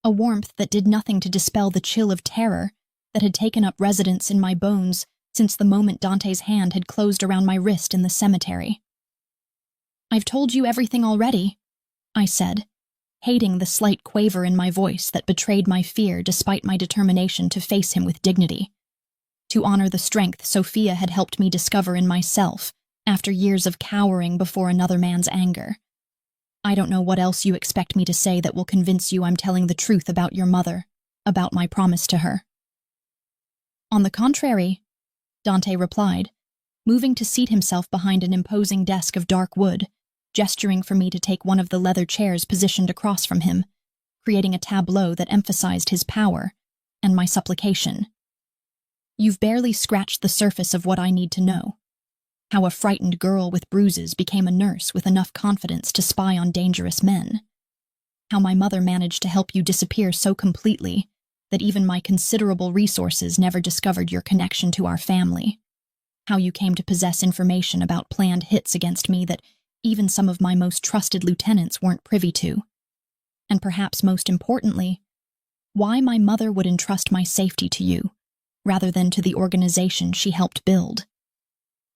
a warmth that did nothing to dispel the chill of terror that had taken up residence in my bones since the moment Dante's hand had closed around my wrist in the cemetery. "I've told you everything already," I said, hating the slight quaver in my voice that betrayed my fear despite my determination to face him with dignity, to honor the strength Sophia had helped me discover in myself after years of cowering before another man's anger. "I don't know what else you expect me to say that will convince you I'm telling the truth about your mother, about my promise to her." "On the contrary," Dante replied, moving to seat himself behind an imposing desk of dark wood, gesturing for me to take one of the leather chairs positioned across from him, creating a tableau that emphasized his power and my supplication. "You've barely scratched the surface of what I need to know. How a frightened girl with bruises became a nurse with enough confidence to spy on dangerous men. How my mother managed to help you disappear so completely that even my considerable resources never discovered your connection to our family. How you came to possess information about planned hits against me that even some of my most trusted lieutenants weren't privy to. And perhaps most importantly, why my mother would entrust my safety to you, rather than to the organization she helped build.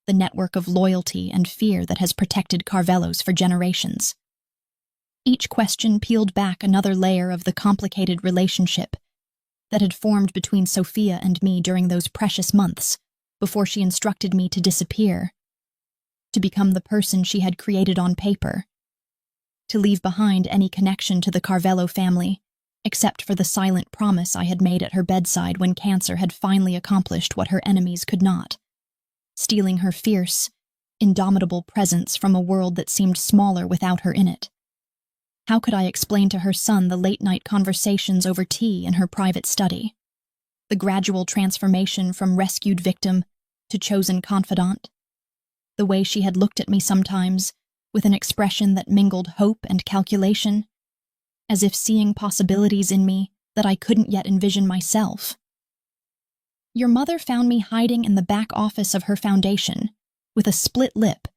The network of loyalty and fear that has protected Carvelos for generations." Each question peeled back another layer of the complicated relationship that had formed between Sophia and me during those precious months before she instructed me to disappear, to become the person she had created on paper, to leave behind any connection to the Carvelo family, except for the silent promise I had made at her bedside when cancer had finally accomplished what her enemies could not, stealing her fierce, indomitable presence from a world that seemed smaller without her in it. How could I explain to her son the late-night conversations over tea in her private study, the gradual transformation from rescued victim to chosen confidant, the way she had looked at me sometimes with an expression that mingled hope and calculation, as if seeing possibilities in me that I couldn't yet envision myself? "Your mother found me hiding in the back office of her foundation, with a split lip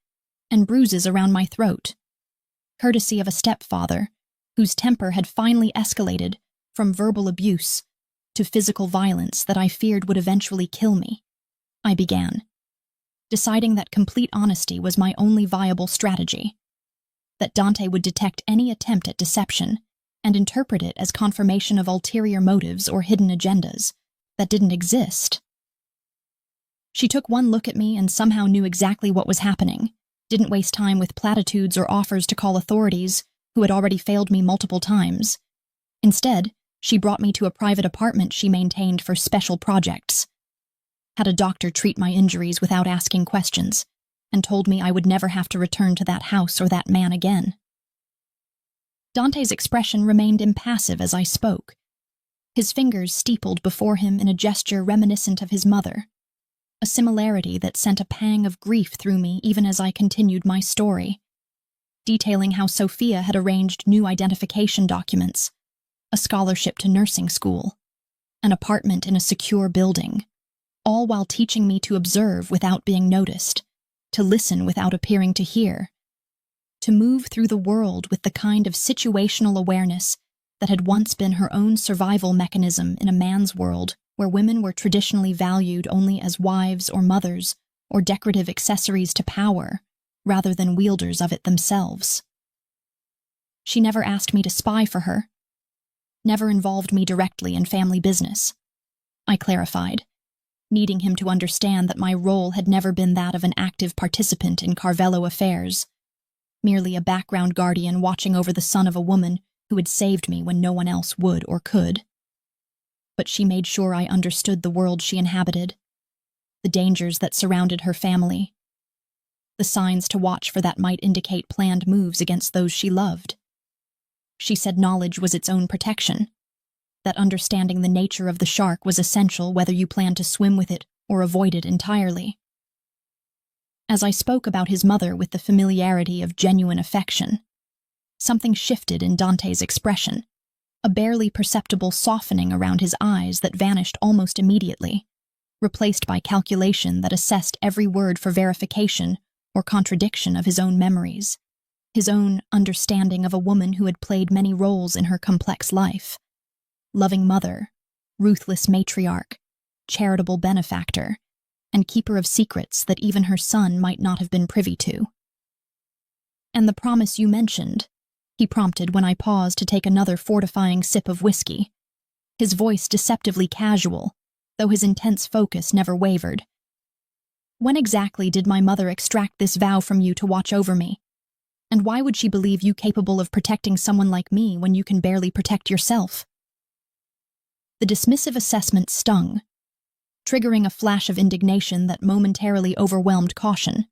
and bruises around my throat, courtesy of a stepfather whose temper had finally escalated from verbal abuse to physical violence that I feared would eventually kill me," I began, deciding that complete honesty was my only viable strategy, that Dante would detect any attempt at deception and interpret it as confirmation of ulterior motives or hidden agendas that didn't exist. She took one look at me and somehow knew exactly what was happening, didn't waste time with platitudes or offers to call authorities who had already failed me multiple times. Instead, she brought me to a private apartment she maintained for special projects, had a doctor treat my injuries without asking questions, and told me I would never have to return to that house or that man again. Dante's expression remained impassive as I spoke, his fingers steepled before him in a gesture reminiscent of his mother, a similarity that sent a pang of grief through me even as I continued my story, detailing how Sophia had arranged new identification documents, a scholarship to nursing school, an apartment in a secure building, all while teaching me to observe without being noticed, to listen without appearing to hear, to move through the world with the kind of situational awareness that had once been her own survival mechanism in a man's world where women were traditionally valued only as wives or mothers or decorative accessories to power, rather than wielders of it themselves. She never asked me to spy for her, never involved me directly in family business, I clarified, needing him to understand that my role had never been that of an active participant in Carvello affairs, merely a background guardian watching over the son of a woman who had saved me when no one else would or could. But she made sure I understood the world she inhabited, the dangers that surrounded her family, the signs to watch for that might indicate planned moves against those she loved. She said knowledge was its own protection, that understanding the nature of the shark was essential whether you planned to swim with it or avoid it entirely. As I spoke about his mother with the familiarity of genuine affection, something shifted in Dante's expression, a barely perceptible softening around his eyes that vanished almost immediately, replaced by calculation that assessed every word for verification or contradiction of his own memories, his own understanding of a woman who had played many roles in her complex life. Loving mother, ruthless matriarch, charitable benefactor, and keeper of secrets that even her son might not have been privy to. "And the promise you mentioned," he prompted when I paused to take another fortifying sip of whiskey, his voice deceptively casual, though his intense focus never wavered. "When exactly did my mother extract this vow from you to watch over me? And why would she believe you capable of protecting someone like me when you can barely protect yourself?" The dismissive assessment stung, triggering a flash of indignation that momentarily overwhelmed caution,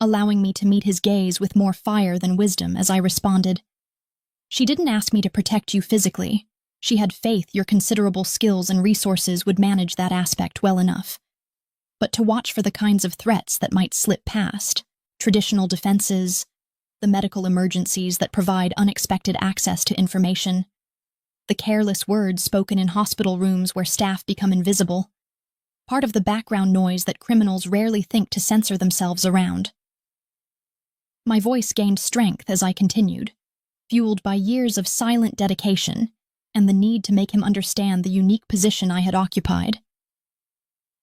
allowing me to meet his gaze with more fire than wisdom as I responded, "She didn't ask me to protect you physically. She had faith your considerable skills and resources would manage that aspect well enough. But to watch for the kinds of threats that might slip past, traditional defenses, the medical emergencies that provide unexpected access to information, the careless words spoken in hospital rooms where staff become invisible, part of the background noise that criminals rarely think to censor themselves around." My voice gained strength as I continued, fueled by years of silent dedication and the need to make him understand the unique position I had occupied.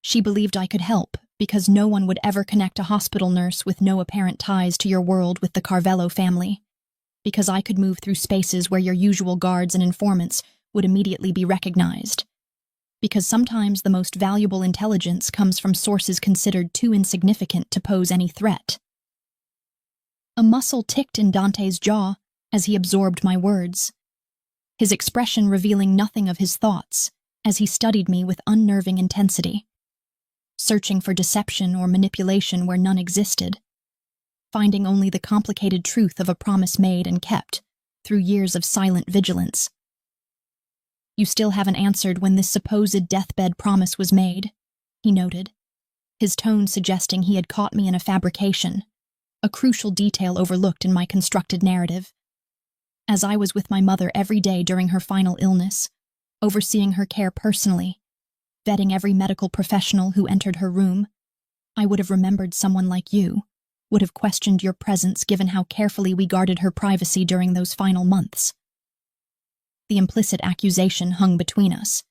She believed I could help because no one would ever connect a hospital nurse with no apparent ties to your world with the Carvello family, because I could move through spaces where your usual guards and informants would immediately be recognized, because sometimes the most valuable intelligence comes from sources considered too insignificant to pose any threat. A muscle ticked in Dante's jaw as he absorbed my words, his expression revealing nothing of his thoughts as he studied me with unnerving intensity, searching for deception or manipulation where none existed, finding only the complicated truth of a promise made and kept through years of silent vigilance. "You still haven't answered when this supposed deathbed promise was made," he noted, his tone suggesting he had caught me in a fabrication, a crucial detail overlooked in my constructed narrative. As I was with my mother every day during her final illness, overseeing her care personally, vetting every medical professional who entered her room, I would have remembered someone like you, would have questioned your presence given how carefully we guarded her privacy during those final months. The implicit accusation hung between us,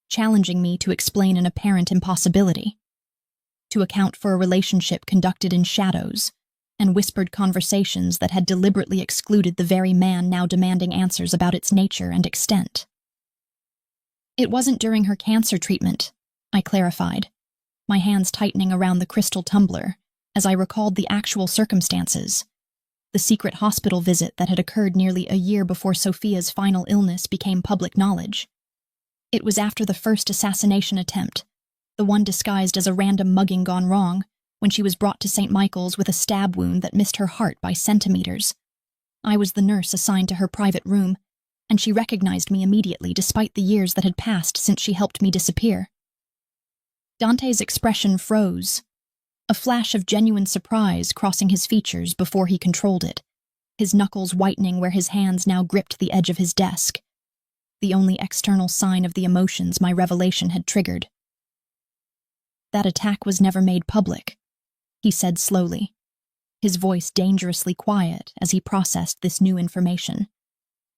challenging me to explain an apparent impossibility, to account for a relationship conducted in shadows and whispered conversations that had deliberately excluded the very man now demanding answers about its nature and extent. "It wasn't during her cancer treatment," I clarified, my hands tightening around the crystal tumbler as I recalled the actual circumstances, the secret hospital visit that had occurred nearly a year before Sophia's final illness became public knowledge. It was after the first assassination attempt, the one disguised as a random mugging gone wrong, when she was brought to St. Michael's with a stab wound that missed her heart by centimeters. I was the nurse assigned to her private room, and she recognized me immediately despite the years that had passed since she helped me disappear. Dante's expression froze, a flash of genuine surprise crossing his features before he controlled it, his knuckles whitening where his hands now gripped the edge of his desk, the only external sign of the emotions my revelation had triggered. "That attack was never made public," he said slowly, his voice dangerously quiet as he processed this new information,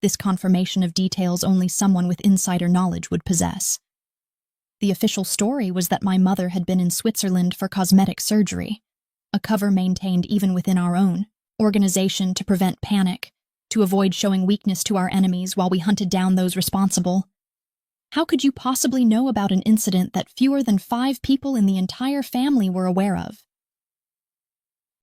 this confirmation of details only someone with insider knowledge would possess. The official story was that my mother had been in Switzerland for cosmetic surgery, a cover maintained even within our own organization to prevent panic, to avoid showing weakness to our enemies while we hunted down those responsible. How could you possibly know about an incident that fewer than 5 people in the entire family were aware of?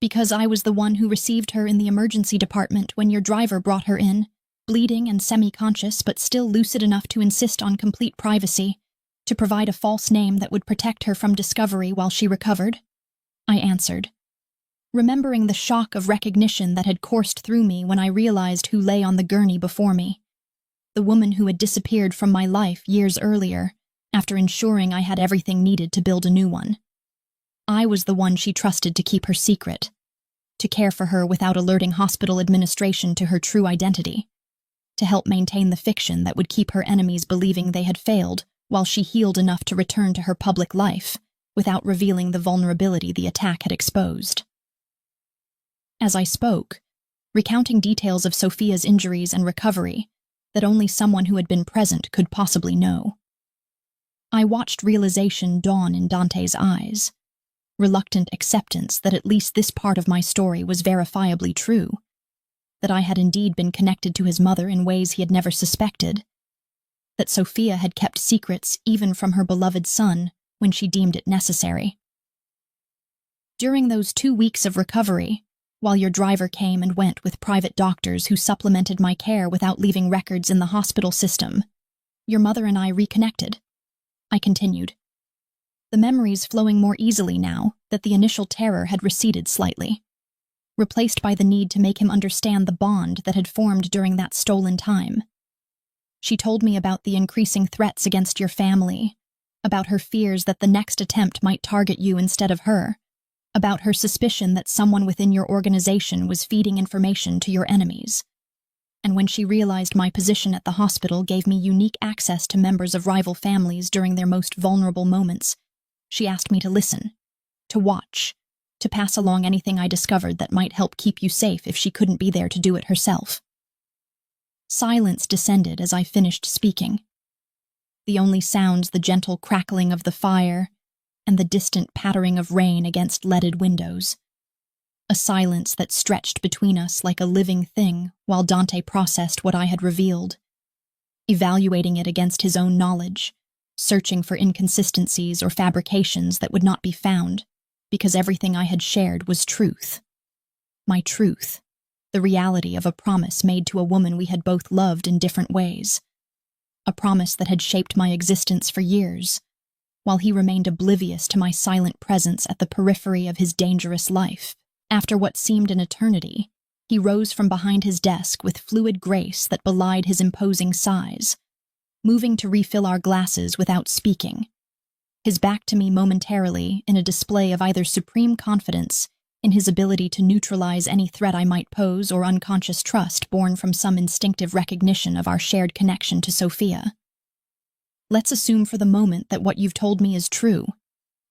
Because I was the one who received her in the emergency department when your driver brought her in, bleeding and semi-conscious but still lucid enough to insist on complete privacy, to provide a false name that would protect her from discovery while she recovered, I answered, remembering the shock of recognition that had coursed through me when I realized who lay on the gurney before me, the woman who had disappeared from my life years earlier, after ensuring I had everything needed to build a new one. I was the one she trusted to keep her secret, to care for her without alerting hospital administration to her true identity, to help maintain the fiction that would keep her enemies believing they had failed while she healed enough to return to her public life without revealing the vulnerability the attack had exposed. As I spoke, recounting details of Sophia's injuries and recovery that only someone who had been present could possibly know, I watched realization dawn in Dante's eyes, reluctant acceptance that at least this part of my story was verifiably true, that I had indeed been connected to his mother in ways he had never suspected, that Sophia had kept secrets even from her beloved son when she deemed it necessary. During those 2 weeks of recovery, while your driver came and went with private doctors who supplemented my care without leaving records in the hospital system, your mother and I reconnected, I continued, the memories flowing more easily now that the initial terror had receded slightly, replaced by the need to make him understand the bond that had formed during that stolen time. She told me about the increasing threats against your family, about her fears that the next attempt might target you instead of her, about her suspicion that someone within your organization was feeding information to your enemies. And when she realized my position at the hospital gave me unique access to members of rival families during their most vulnerable moments, she asked me to listen, to watch, to pass along anything I discovered that might help keep you safe if she couldn't be there to do it herself. Silence descended as I finished speaking. The only sounds the gentle crackling of the fire and the distant pattering of rain against leaded windows. A silence that stretched between us like a living thing while Dante processed what I had revealed, evaluating it against his own knowledge, searching for inconsistencies or fabrications that would not be found, because everything I had shared was truth. My truth, the reality of a promise made to a woman we had both loved in different ways. A promise that had shaped my existence for years, while he remained oblivious to my silent presence at the periphery of his dangerous life. After what seemed an eternity, he rose from behind his desk with fluid grace that belied his imposing size, moving to refill our glasses without speaking, his back to me momentarily in a display of either supreme confidence in his ability to neutralize any threat I might pose or unconscious trust born from some instinctive recognition of our shared connection to Sophia. Let's assume for the moment that what you've told me is true,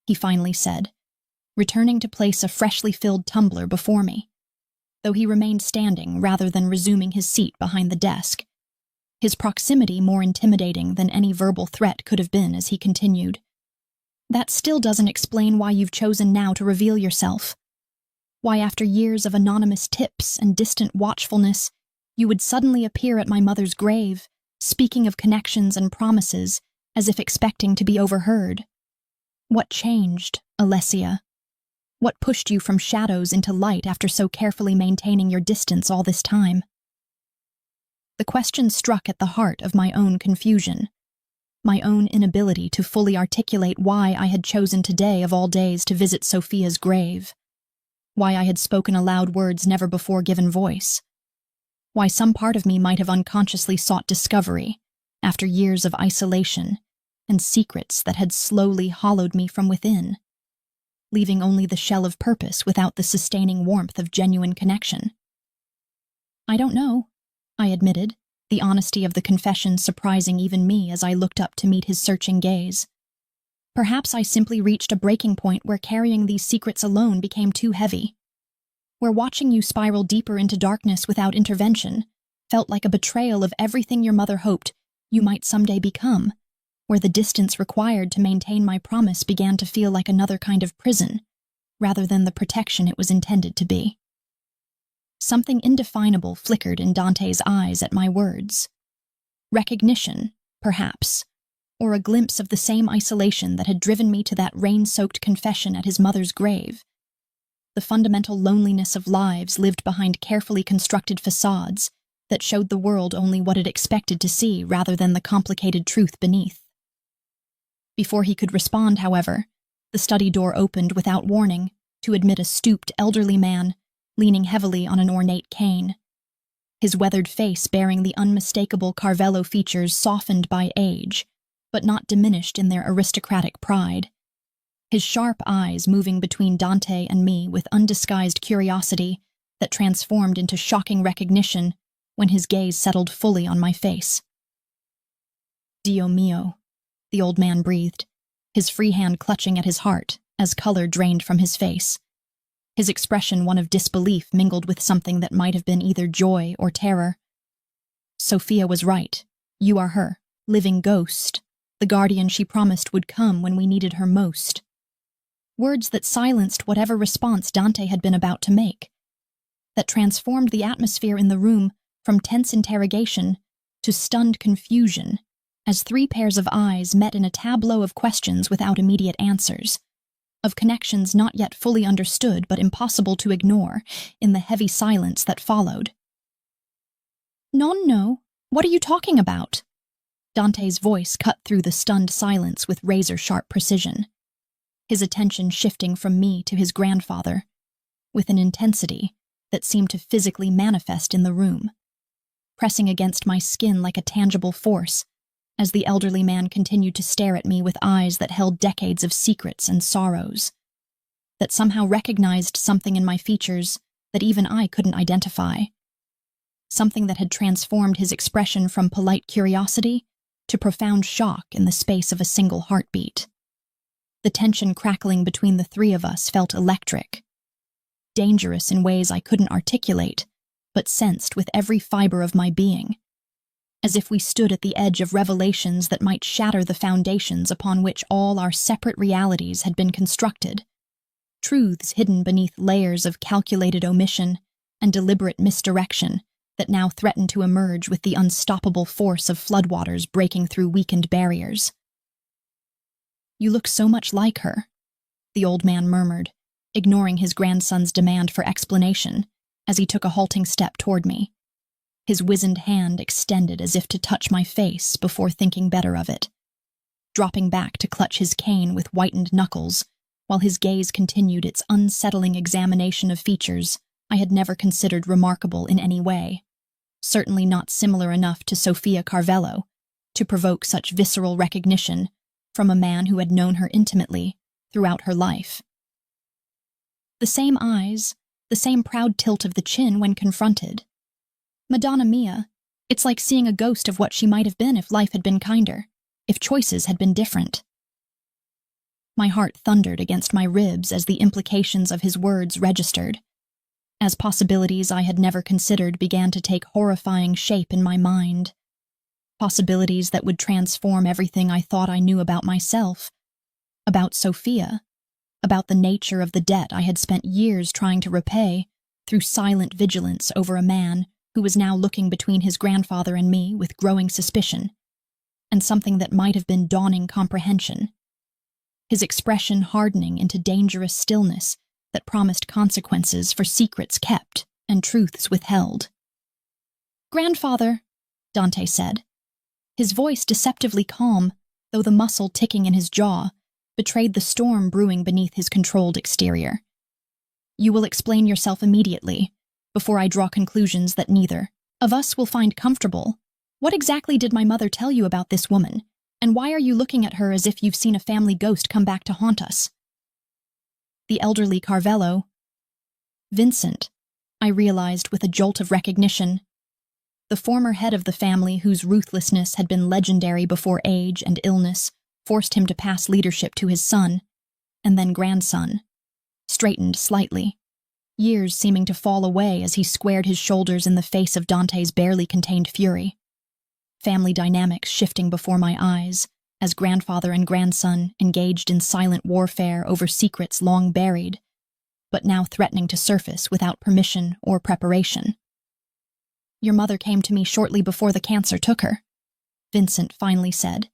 he finally said, returning to place a freshly filled tumbler before me, though he remained standing rather than resuming his seat behind the desk, his proximity more intimidating than any verbal threat could have been as he continued. That still doesn't explain why you've chosen now to reveal yourself. Why after years of anonymous tips and distant watchfulness, you would suddenly appear at my mother's grave, speaking of connections and promises as if expecting to be overheard. What changed, Alessia? What pushed you from shadows into light after so carefully maintaining your distance all this time? The question struck at the heart of my own confusion, my own inability to fully articulate why I had chosen today of all days to visit Sophia's grave, why I had spoken aloud words never before given voice, why some part of me might have unconsciously sought discovery after years of isolation and secrets that had slowly hollowed me from within, leaving only the shell of purpose without the sustaining warmth of genuine connection. I don't know, I admitted, the honesty of the confession surprising even me as I looked up to meet his searching gaze. Perhaps I simply reached a breaking point where carrying these secrets alone became too heavy, where watching you spiral deeper into darkness without intervention felt like a betrayal of everything your mother hoped you might someday become, where the distance required to maintain my promise began to feel like another kind of prison, rather than the protection it was intended to be. Something indefinable flickered in Dante's eyes at my words. Recognition, perhaps, or a glimpse of the same isolation that had driven me to that rain-soaked confession at his mother's grave. The fundamental loneliness of lives lived behind carefully constructed facades that showed the world only what it expected to see rather than the complicated truth beneath. Before he could respond, however, the study door opened without warning to admit a stooped, elderly man leaning heavily on an ornate cane, his weathered face bearing the unmistakable Carvello features softened by age, but not diminished in their aristocratic pride. His sharp eyes moving between Dante and me with undisguised curiosity that transformed into shocking recognition when his gaze settled fully on my face. "Dio mio," the old man breathed, his free hand clutching at his heart as color drained from his face. His expression one of disbelief mingled with something that might have been either joy or terror. "Sophia was right. You are her, living ghost, the guardian she promised would come when we needed her most." Words that silenced whatever response Dante had been about to make, that transformed the atmosphere in the room from tense interrogation to stunned confusion as three pairs of eyes met in a tableau of questions without immediate answers, of connections not yet fully understood but impossible to ignore in the heavy silence that followed. "Nonno, what are you talking about?" Dante's voice cut through the stunned silence with razor-sharp precision, his attention shifting from me to his grandfather, with an intensity that seemed to physically manifest in the room, pressing against my skin like a tangible force as the elderly man continued to stare at me with eyes that held decades of secrets and sorrows, that somehow recognized something in my features that even I couldn't identify, something that had transformed his expression from polite curiosity to profound shock in the space of a single heartbeat. The tension crackling between the three of us felt electric, dangerous in ways I couldn't articulate, but sensed with every fiber of my being, as if we stood at the edge of revelations that might shatter the foundations upon which all our separate realities had been constructed, truths hidden beneath layers of calculated omission and deliberate misdirection that now threatened to emerge with the unstoppable force of floodwaters breaking through weakened barriers. "You look so much like her," the old man murmured, ignoring his grandson's demand for explanation as he took a halting step toward me, his wizened hand extended as if to touch my face before thinking better of it, dropping back to clutch his cane with whitened knuckles while his gaze continued its unsettling examination of features I had never considered remarkable in any way, certainly not similar enough to Sofia Carvello to provoke such visceral recognition from a man who had known her intimately throughout her life. The same eyes, the same proud tilt of the chin when confronted. Madonna mia, it's like seeing a ghost of what she might have been if life had been kinder, if choices had been different. My heart thundered against my ribs as the implications of his words registered, as possibilities I had never considered began to take horrifying shape in my mind. Possibilities that would transform everything I thought I knew about myself, about Sophia, about the nature of the debt I had spent years trying to repay through silent vigilance over a man who was now looking between his grandfather and me with growing suspicion, and something that might have been dawning comprehension, his expression hardening into dangerous stillness that promised consequences for secrets kept and truths withheld. "Grandfather," Dante said, his voice deceptively calm, though the muscle ticking in his jaw betrayed the storm brewing beneath his controlled exterior. "You will explain yourself immediately, before I draw conclusions that neither of us will find comfortable. What exactly did my mother tell you about this woman, and why are you looking at her as if you've seen a family ghost come back to haunt us?" The elderly Carvello, Vincent, I realized with a jolt of recognition, the former head of the family whose ruthlessness had been legendary before age and illness forced him to pass leadership to his son, and then grandson, straightened slightly, years seeming to fall away as he squared his shoulders in the face of Dante's barely contained fury. Family dynamics shifting before my eyes as grandfather and grandson engaged in silent warfare over secrets long buried, but now threatening to surface without permission or preparation. "Your mother came to me shortly before the cancer took her," Vincent finally said,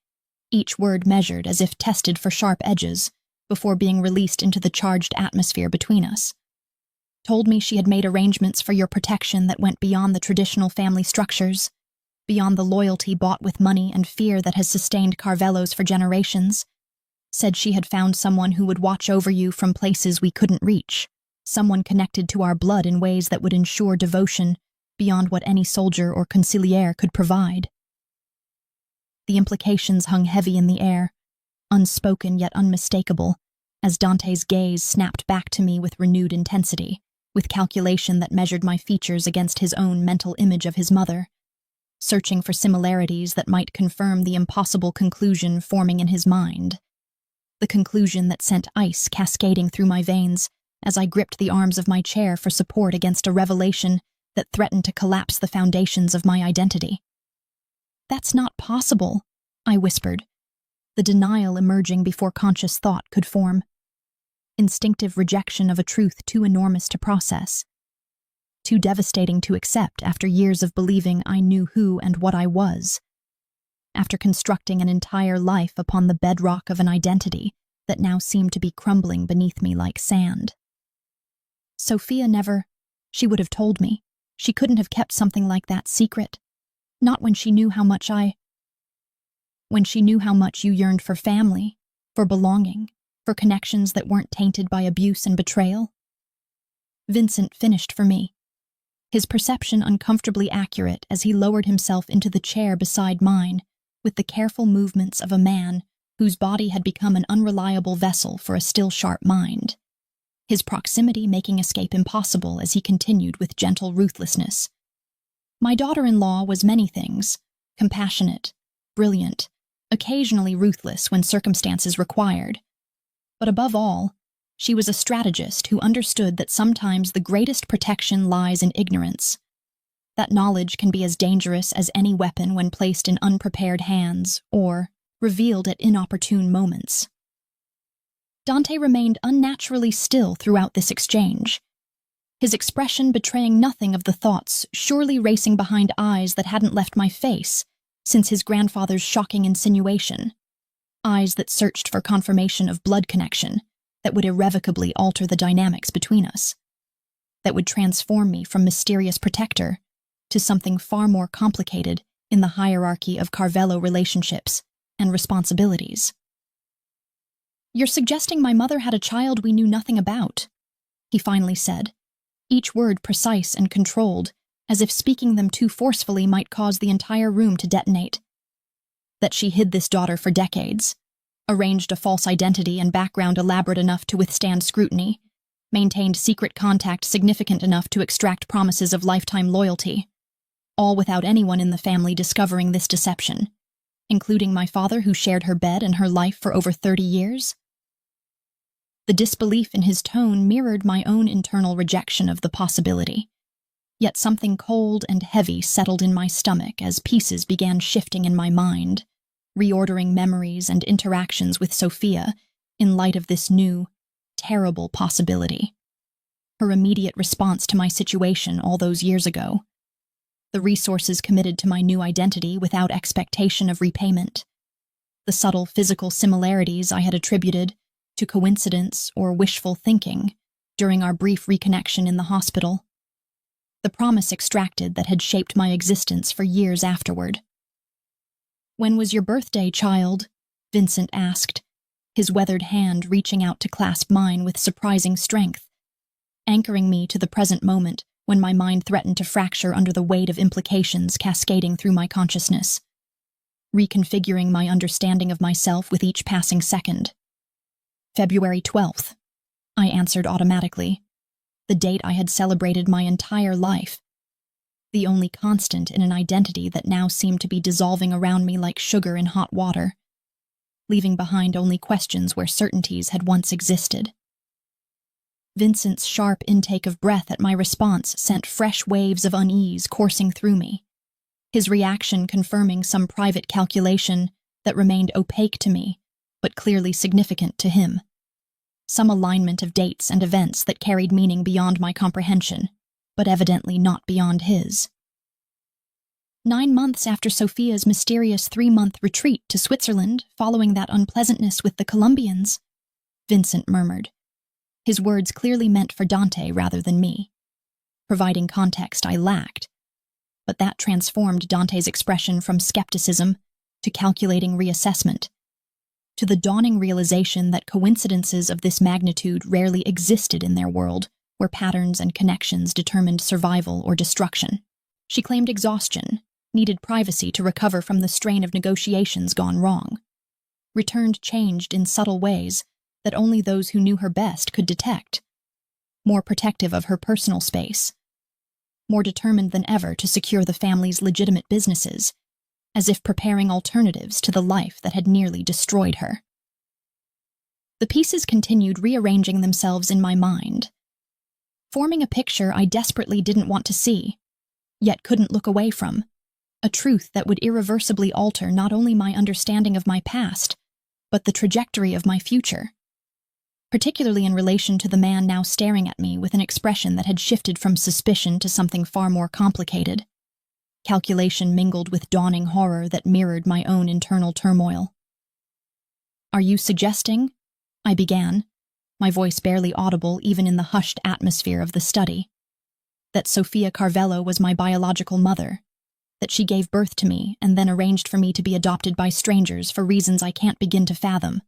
each word measured as if tested for sharp edges before being released into the charged atmosphere between us. "Told me she had made arrangements for your protection that went beyond the traditional family structures, beyond the loyalty bought with money and fear that has sustained Carvelos for generations. Said she had found someone who would watch over you from places we couldn't reach, someone connected to our blood in ways that would ensure devotion beyond what any soldier or consigliere could provide." The implications hung heavy in the air, unspoken yet unmistakable, as Dante's gaze snapped back to me with renewed intensity, with calculation that measured my features against his own mental image of his mother, searching for similarities that might confirm the impossible conclusion forming in his mind. The conclusion that sent ice cascading through my veins as I gripped the arms of my chair for support against a revelation that threatened to collapse the foundations of my identity. "That's not possible," I whispered, the denial emerging before conscious thought could form. Instinctive rejection of a truth too enormous to process, too devastating to accept after years of believing I knew who and what I was, after constructing an entire life upon the bedrock of an identity that now seemed to be crumbling beneath me like sand. Sophia never, she would have told me, she couldn't have kept something like that secret, not when she knew how much you yearned for family, for belonging, for connections that weren't tainted by abuse and betrayal. Vincent finished for me, his perception uncomfortably accurate as he lowered himself into the chair beside mine with the careful movements of a man whose body had become an unreliable vessel for a still sharp mind, his proximity making escape impossible as he continued with gentle ruthlessness. "My daughter-in-law was many things, compassionate, brilliant, occasionally ruthless when circumstances required. But above all, she was a strategist who understood that sometimes the greatest protection lies in ignorance. That knowledge can be as dangerous as any weapon when placed in unprepared hands or revealed at inopportune moments." Dante remained unnaturally still throughout this exchange, his expression betraying nothing of the thoughts surely racing behind eyes that hadn't left my face since his grandfather's shocking insinuation, eyes that searched for confirmation of blood connection that would irrevocably alter the dynamics between us, that would transform me from mysterious protector to something far more complicated in the hierarchy of Carvelo relationships and responsibilities. "You're suggesting my mother had a child we knew nothing about," he finally said, each word precise and controlled, as if speaking them too forcefully might cause the entire room to detonate. "That she hid this daughter for decades, arranged a false identity and background elaborate enough to withstand scrutiny, maintained secret contact significant enough to extract promises of lifetime loyalty, all without anyone in the family discovering this deception, including my father who shared her bed and her life for over 30 years? The disbelief in his tone mirrored my own internal rejection of the possibility. Yet something cold and heavy settled in my stomach as pieces began shifting in my mind, reordering memories and interactions with Sophia in light of this new, terrible possibility. Her immediate response to my situation all those years ago. The resources committed to my new identity without expectation of repayment. The subtle physical similarities I had attributed to coincidence or wishful thinking during our brief reconnection in the hospital. The promise extracted that had shaped my existence for years afterward. "When was your birthday, child?" Vincent asked, his weathered hand reaching out to clasp mine with surprising strength, anchoring me to the present moment when my mind threatened to fracture under the weight of implications cascading through my consciousness, reconfiguring my understanding of myself with each passing second. "February 12th, I answered automatically, the date I had celebrated my entire life, the only constant in an identity that now seemed to be dissolving around me like sugar in hot water, leaving behind only questions where certainties had once existed. Vincent's sharp intake of breath at my response sent fresh waves of unease coursing through me, his reaction confirming some private calculation that remained opaque to me, but clearly significant to him. Some alignment of dates and events that carried meaning beyond my comprehension, but evidently not beyond his. 9 months after Sophia's mysterious 3-month retreat to Switzerland following that unpleasantness with the Colombians, Vincent murmured, his words clearly meant for Dante rather than me. Providing context I lacked, but that transformed Dante's expression from skepticism to calculating reassessment, to the dawning realization that coincidences of this magnitude rarely existed in their world, where patterns and connections determined survival or destruction. She claimed exhaustion, needed privacy to recover from the strain of negotiations gone wrong. Returned changed in subtle ways that only those who knew her best could detect. More protective of her personal space. More determined than ever to secure the family's legitimate businesses, as if preparing alternatives to the life that had nearly destroyed her. The pieces continued rearranging themselves in my mind, forming a picture I desperately didn't want to see, yet couldn't look away from, a truth that would irreversibly alter not only my understanding of my past, but the trajectory of my future, particularly in relation to the man now staring at me with an expression that had shifted from suspicion to something far more complicated. Calculation mingled with dawning horror that mirrored my own internal turmoil. "Are you suggesting?" I began, my voice barely audible even in the hushed atmosphere of the study, "that Sofia Carvello was my biological mother, that she gave birth to me and then arranged for me to be adopted by strangers for reasons I can't begin to fathom,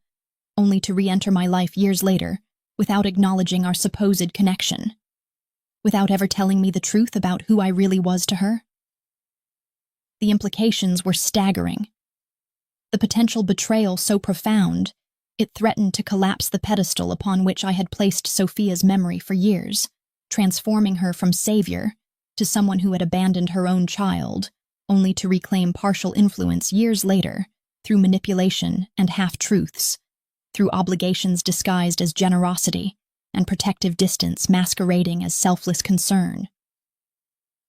only to re-enter my life years later without acknowledging our supposed connection, without ever telling me the truth about who I really was to her?" The implications were staggering. The potential betrayal so profound, it threatened to collapse the pedestal upon which I had placed Sophia's memory for years, transforming her from savior to someone who had abandoned her own child, only to reclaim partial influence years later through manipulation and half-truths, through obligations disguised as generosity and protective distance masquerading as selfless concern.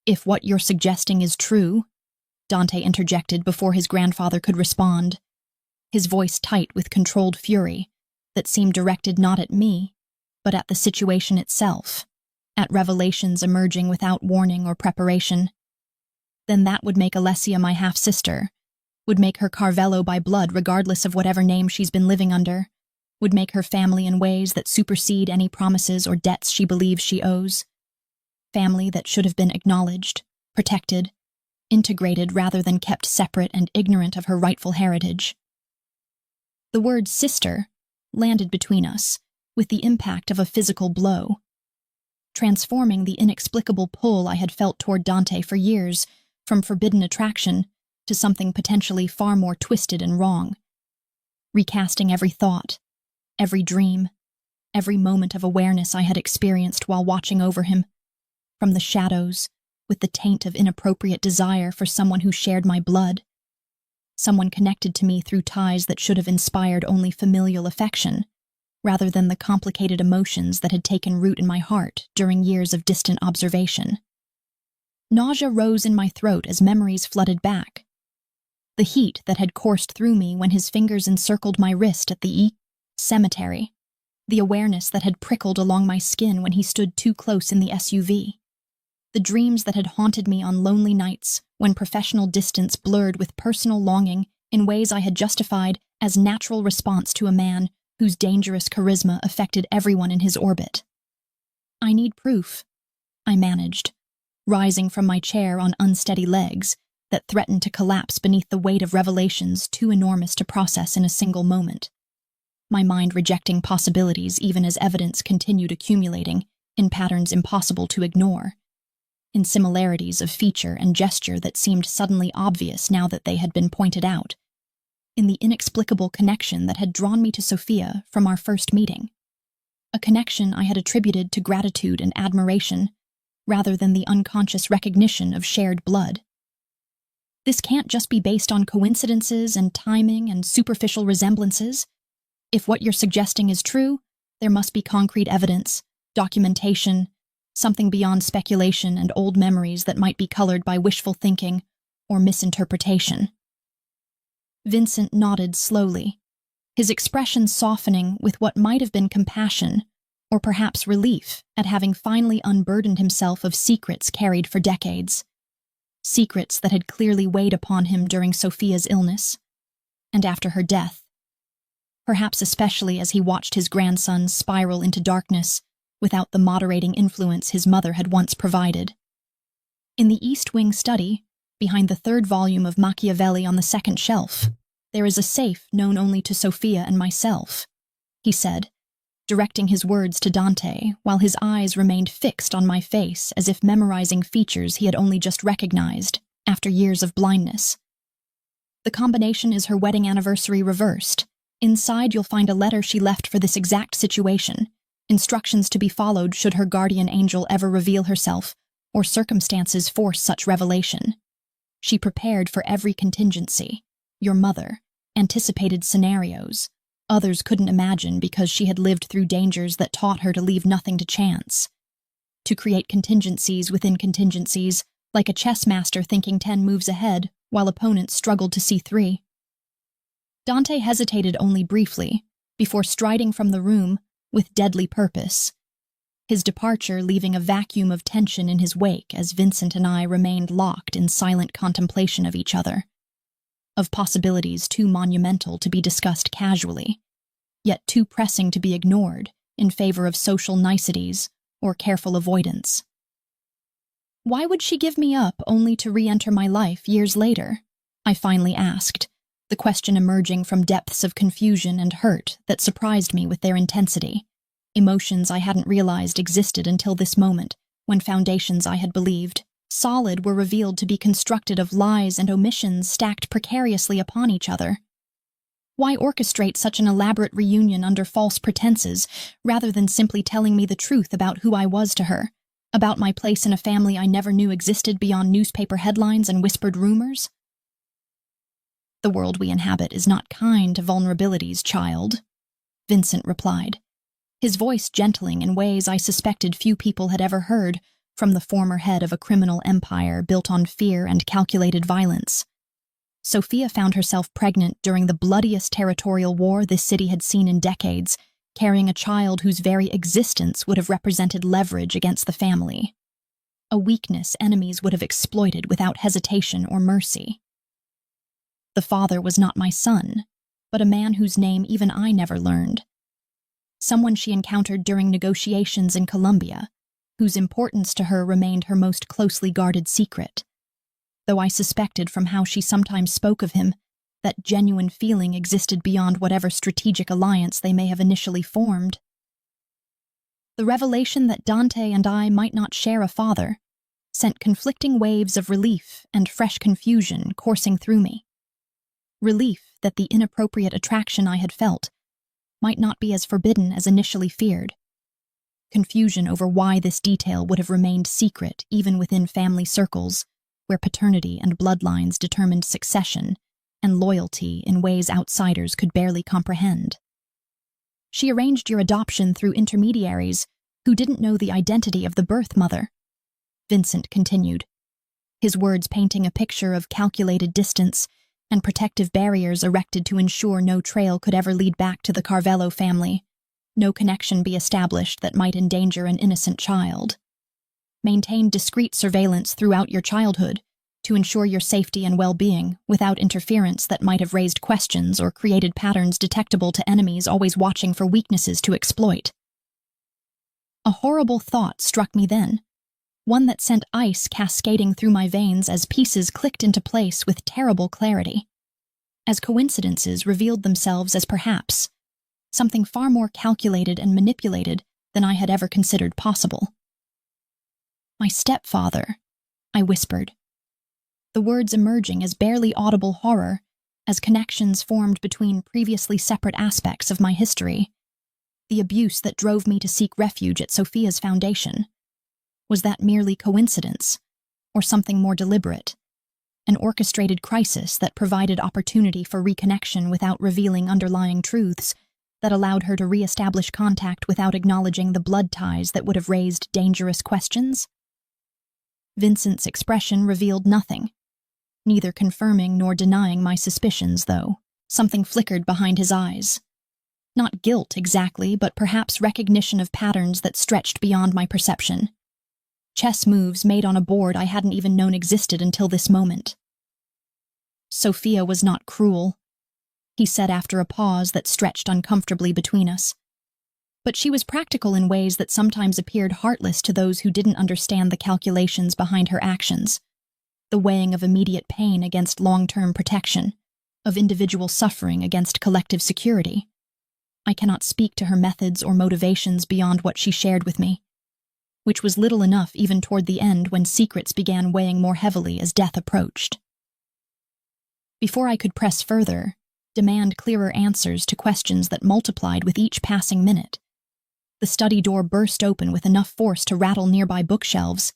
"If what you're suggesting is true," Dante interjected before his grandfather could respond, his voice tight with controlled fury that seemed directed not at me, but at the situation itself, at revelations emerging without warning or preparation, "then that would make Alessia my half-sister, would make her Carvello by blood regardless of whatever name she's been living under, would make her family in ways that supersede any promises or debts she believes she owes. Family that should have been acknowledged, protected, integrated rather than kept separate and ignorant of her rightful heritage." The word sister landed between us with the impact of a physical blow, transforming the inexplicable pull I had felt toward Dante for years from forbidden attraction to something potentially far more twisted and wrong, recasting every thought, every dream, every moment of awareness I had experienced while watching over him, from the shadows, with the taint of inappropriate desire for someone who shared my blood, someone connected to me through ties that should have inspired only familial affection, rather than the complicated emotions that had taken root in my heart during years of distant observation. Nausea rose in my throat as memories flooded back. The heat that had coursed through me when his fingers encircled my wrist at the cemetery, the awareness that had prickled along my skin when he stood too close in the SUV, the dreams that had haunted me on lonely nights when professional distance blurred with personal longing in ways I had justified as natural response to a man whose dangerous charisma affected everyone in his orbit. "I need proof," I managed, rising from my chair on unsteady legs that threatened to collapse beneath the weight of revelations too enormous to process in a single moment, my mind rejecting possibilities even as evidence continued accumulating in patterns impossible to ignore, in similarities of feature and gesture that seemed suddenly obvious now that they had been pointed out, in the inexplicable connection that had drawn me to Sophia from our first meeting, a connection I had attributed to gratitude and admiration rather than the unconscious recognition of shared blood. This can't just be based on coincidences and timing and superficial resemblances. If what you're suggesting is true, there must be concrete evidence, documentation, something beyond speculation and old memories that might be colored by wishful thinking or misinterpretation. Vincent nodded slowly, his expression softening with what might have been compassion or perhaps relief at having finally unburdened himself of secrets carried for decades. Secrets that had clearly weighed upon him during Sophia's illness and after her death, perhaps especially as he watched his grandson spiral into darkness without the moderating influence his mother had once provided. In the East Wing study, behind the third volume of Machiavelli on the second shelf, there is a safe known only to Sophia and myself, he said, directing his words to Dante while his eyes remained fixed on my face as if memorizing features he had only just recognized after years of blindness. The combination is her wedding anniversary reversed. Inside you'll find a letter she left for this exact situation, instructions to be followed should her guardian angel ever reveal herself or circumstances force such revelation. She prepared for every contingency. Your mother anticipated scenarios others couldn't imagine because she had lived through dangers that taught her to leave nothing to chance. To create contingencies within contingencies, like a chess master thinking 10 moves ahead while opponents struggled to see 3. Dante hesitated only briefly before striding from the room with deadly purpose, his departure leaving a vacuum of tension in his wake as Vincent and I remained locked in silent contemplation of each other, of possibilities too monumental to be discussed casually, yet too pressing to be ignored in favor of social niceties or careful avoidance. Why would she give me up only to re-enter my life years later? I finally asked, the question emerging from depths of confusion and hurt that surprised me with their intensity, emotions I hadn't realized existed until this moment, when foundations I had believed solid were revealed to be constructed of lies and omissions stacked precariously upon each other. Why orchestrate such an elaborate reunion under false pretenses, rather than simply telling me the truth about who I was to her, about my place in a family I never knew existed beyond newspaper headlines and whispered rumors? The world we inhabit is not kind to vulnerabilities, child, Vincent replied, his voice gentling in ways I suspected few people had ever heard from the former head of a criminal empire built on fear and calculated violence. Sophia found herself pregnant during the bloodiest territorial war this city had seen in decades, carrying a child whose very existence would have represented leverage against the family, a weakness enemies would have exploited without hesitation or mercy. The father was not my son, but a man whose name even I never learned. Someone she encountered during negotiations in Colombia, whose importance to her remained her most closely guarded secret, though I suspected from how she sometimes spoke of him that genuine feeling existed beyond whatever strategic alliance they may have initially formed. The revelation that Dante and I might not share a father sent conflicting waves of relief and fresh confusion coursing through me. Relief that the inappropriate attraction I had felt might not be as forbidden as initially feared. Confusion over why this detail would have remained secret even within family circles, where paternity and bloodlines determined succession and loyalty in ways outsiders could barely comprehend. She arranged your adoption through intermediaries who didn't know the identity of the birth mother, Vincent continued, his words painting a picture of calculated distance and protective barriers erected to ensure no trail could ever lead back to the Carvello family, no connection be established that might endanger an innocent child. Maintain discreet surveillance throughout your childhood to ensure your safety and well-being without interference that might have raised questions or created patterns detectable to enemies always watching for weaknesses to exploit. A horrible thought struck me then, one that sent ice cascading through my veins as pieces clicked into place with terrible clarity, as coincidences revealed themselves as perhaps something far more calculated and manipulated than I had ever considered possible. My stepfather, I whispered, the words emerging as barely audible horror as connections formed between previously separate aspects of my history. The abuse that drove me to seek refuge at Sophia's foundation. Was that merely coincidence, or something more deliberate? An orchestrated crisis that provided opportunity for reconnection without revealing underlying truths, that allowed her to re-establish contact without acknowledging the blood ties that would have raised dangerous questions? Vincent's expression revealed nothing. neither confirming nor denying my suspicions, though. Something flickered behind his eyes. Not guilt exactly, but perhaps recognition of patterns that stretched beyond my perception. Chess moves made on a board I hadn't even known existed until this moment. Sophia was not cruel, he said after a pause that stretched uncomfortably between us. But she was practical in ways that sometimes appeared heartless to those who didn't understand the calculations behind her actions, the weighing of immediate pain against long-term protection, of individual suffering against collective security. I cannot speak to her methods or motivations beyond what she shared with me, which was little enough even toward the end when secrets began weighing more heavily as death approached. Before I could press further, demand clearer answers to questions that multiplied with each passing minute, the study door burst open with enough force to rattle nearby bookshelves,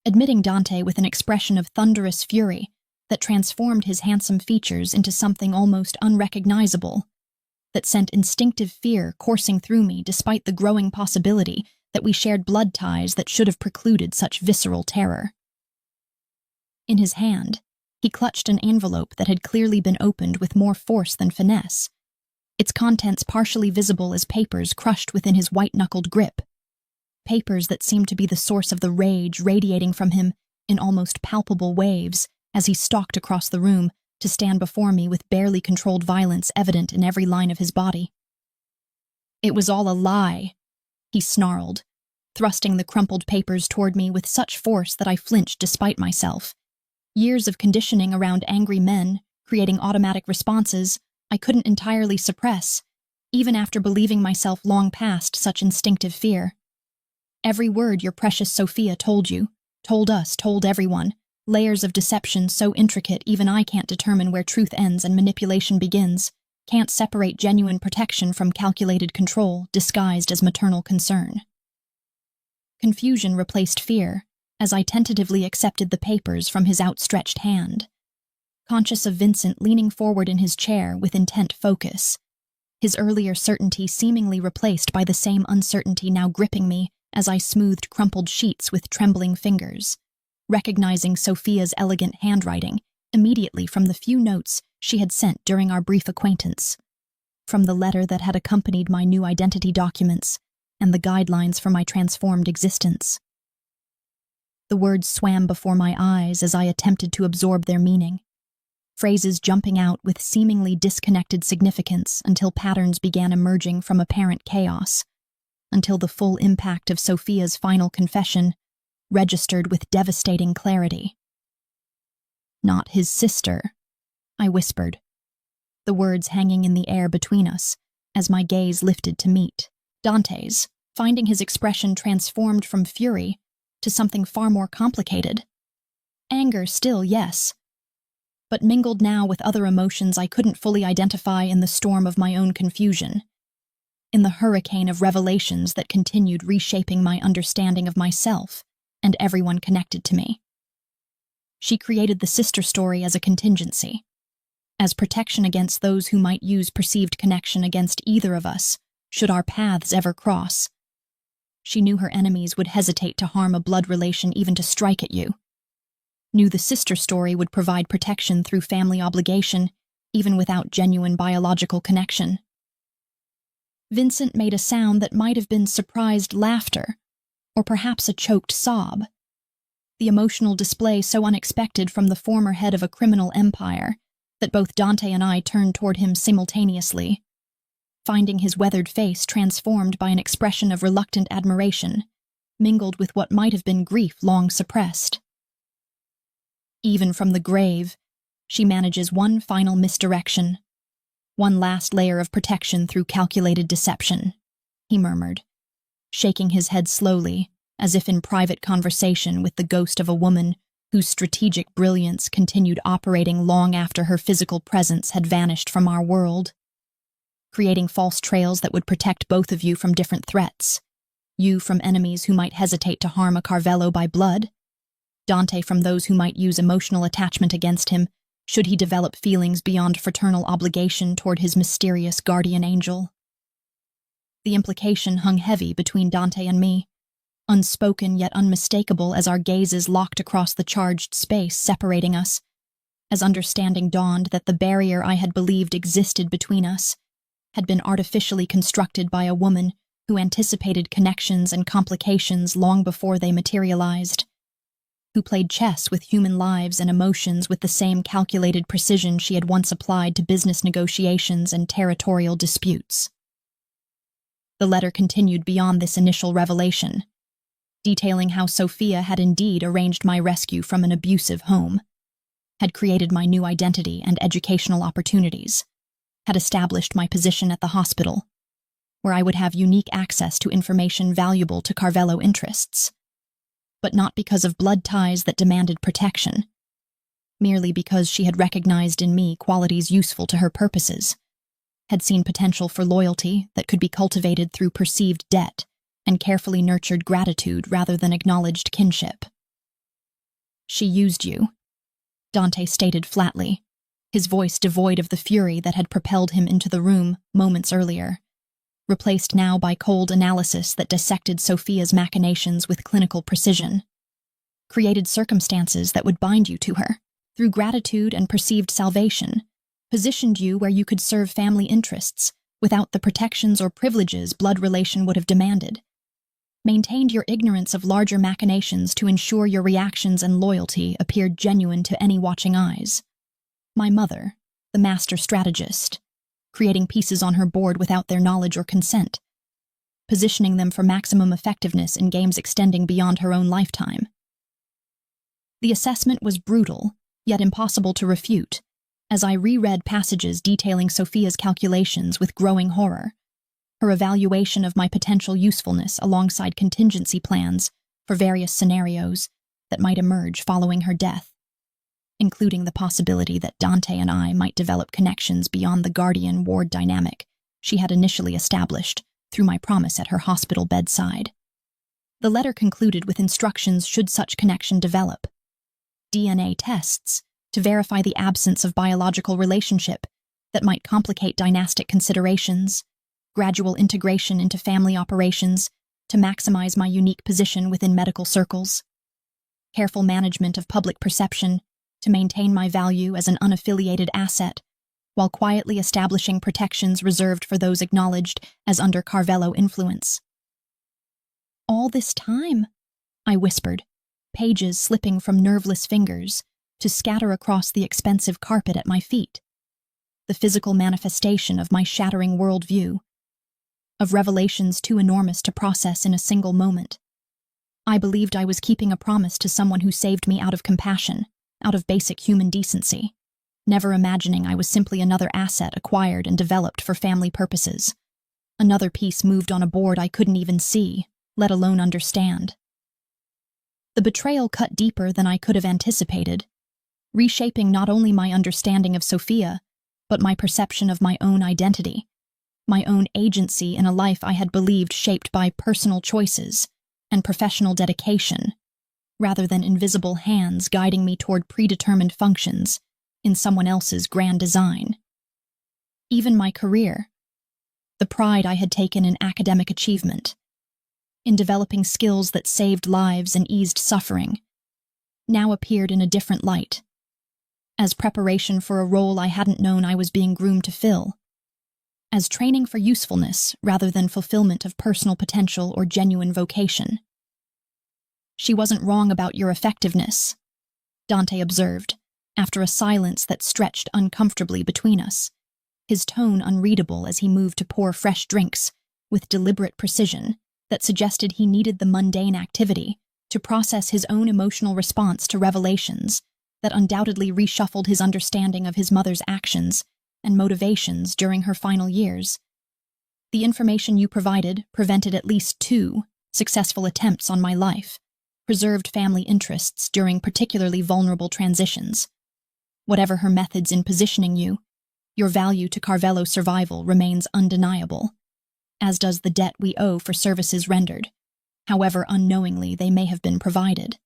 admitting Dante with an expression of thunderous fury that transformed his handsome features into something almost unrecognizable, that sent instinctive fear coursing through me despite the growing possibility that we shared blood ties that should have precluded such visceral terror. In his hand, he clutched an envelope that had clearly been opened with more force than finesse, its contents partially visible as papers crushed within his white-knuckled grip, papers that seemed to be the source of the rage radiating from him in almost palpable waves as he stalked across the room to stand before me with barely controlled violence evident in every line of his body. "It was all a lie," he snarled, thrusting the crumpled papers toward me with such force that I flinched despite myself. Years of conditioning around angry men, creating automatic responses I couldn't entirely suppress, even after believing myself long past such instinctive fear. "Every word your precious Sophia told you, told us, told everyone, layers of deception so intricate even I can't determine where truth ends and manipulation begins, can't separate genuine protection from calculated control disguised as maternal concern." Confusion replaced fear as I tentatively accepted the papers from his outstretched hand, conscious of Vincent leaning forward in his chair with intent focus, his earlier certainty seemingly replaced by the same uncertainty now gripping me as I smoothed crumpled sheets with trembling fingers, recognizing Sophia's elegant handwriting immediately from the few notes she had sent during our brief acquaintance, from the letter that had accompanied my new identity documents and the guidelines for my transformed existence. The words swam before my eyes as I attempted to absorb their meaning, phrases jumping out with seemingly disconnected significance until patterns began emerging from apparent chaos, until the full impact of Sophia's final confession registered with devastating clarity. "Not his sister," I whispered, the words hanging in the air between us as my gaze lifted to meet Dante's, finding his expression transformed from fury to something far more complicated. Anger still, yes, but mingled now with other emotions I couldn't fully identify in the storm of my own confusion, in the hurricane of revelations that continued reshaping my understanding of myself and everyone connected to me. She created the sister story as a contingency, as protection against those who might use perceived connection against either of us should our paths ever cross. She knew her enemies would hesitate to harm a blood relation even to strike at you, knew the sister story would provide protection through family obligation, even without genuine biological connection. Vincent made a sound that might have been surprised laughter, or perhaps a choked sob. The emotional display so unexpected from the former head of a criminal empire that both Dante and I turned toward him simultaneously, finding his weathered face transformed by an expression of reluctant admiration, mingled with what might have been grief long suppressed. "Even from the grave, she manages one final misdirection, one last layer of protection through calculated deception," he murmured, shaking his head slowly, as if in private conversation with the ghost of a woman whose strategic brilliance continued operating long after her physical presence had vanished from our world, creating false trails that would protect both of you from different threats, you from enemies who might hesitate to harm a Carvello by blood, Dante from those who might use emotional attachment against him should he develop feelings beyond fraternal obligation toward his mysterious guardian angel. The implication hung heavy between Dante and me, unspoken yet unmistakable as our gazes locked across the charged space separating us, as understanding dawned that the barrier I had believed existed between us had been artificially constructed by a woman who anticipated connections and complications long before they materialized, who played chess with human lives and emotions with the same calculated precision she had once applied to business negotiations and territorial disputes. The letter continued beyond this initial revelation, detailing how Sophia had indeed arranged my rescue from an abusive home, had created my new identity and educational opportunities, had established my position at the hospital, where I would have unique access to information valuable to Carvello interests, but not because of blood ties that demanded protection, merely because she had recognized in me qualities useful to her purposes, had seen potential for loyalty that could be cultivated through perceived debt and carefully nurtured gratitude rather than acknowledged kinship. She used you, Dante stated flatly, his voice devoid of the fury that had propelled him into the room moments earlier, replaced now by cold analysis that dissected Sophia's machinations with clinical precision. Created circumstances that would bind you to her, through gratitude and perceived salvation, positioned you where you could serve family interests without the protections or privileges blood relation would have demanded. Maintained your ignorance of larger machinations to ensure your reactions and loyalty appeared genuine to any watching eyes. My mother, the master strategist, creating pieces on her board without their knowledge or consent, positioning them for maximum effectiveness in games extending beyond her own lifetime. The assessment was brutal, yet impossible to refute, as I reread passages detailing Sophia's calculations with growing horror, her evaluation of my potential usefulness alongside contingency plans for various scenarios that might emerge following her death, including the possibility that Dante and I might develop connections beyond the guardian-ward dynamic she had initially established through my promise at her hospital bedside. The letter concluded with instructions should such connection develop. DNA tests to verify the absence of biological relationship that might complicate dynastic considerations, gradual integration into family operations to maximize my unique position within medical circles, careful management of public perception to maintain my value as an unaffiliated asset, while quietly establishing protections reserved for those acknowledged as under Carvello influence. "All this time," I whispered, pages slipping from nerveless fingers to scatter across the expensive carpet at my feet, the physical manifestation of my shattering worldview, of revelations too enormous to process in a single moment. I believed I was keeping a promise to someone who saved me out of compassion, out of basic human decency, never imagining I was simply another asset acquired and developed for family purposes, another piece moved on a board I couldn't even see, let alone understand. The betrayal cut deeper than I could have anticipated, reshaping not only my understanding of Sophia, but my perception of my own identity, my own agency in a life I had believed shaped by personal choices and professional dedication, rather than invisible hands guiding me toward predetermined functions in someone else's grand design. Even my career, the pride I had taken in academic achievement, in developing skills that saved lives and eased suffering, now appeared in a different light, as preparation for a role I hadn't known I was being groomed to fill, as training for usefulness rather than fulfillment of personal potential or genuine vocation. "She wasn't wrong about your effectiveness," Dante observed, after a silence that stretched uncomfortably between us, his tone unreadable as he moved to pour fresh drinks with deliberate precision that suggested he needed the mundane activity to process his own emotional response to revelations that undoubtedly reshuffled his understanding of his mother's actions and motivations during her final years. "The information you provided prevented at least 2 successful attempts on my life, preserved family interests during particularly vulnerable transitions. Whatever her methods in positioning you, your value to Carvello's survival remains undeniable, as does the debt we owe for services rendered, however unknowingly they may have been provided."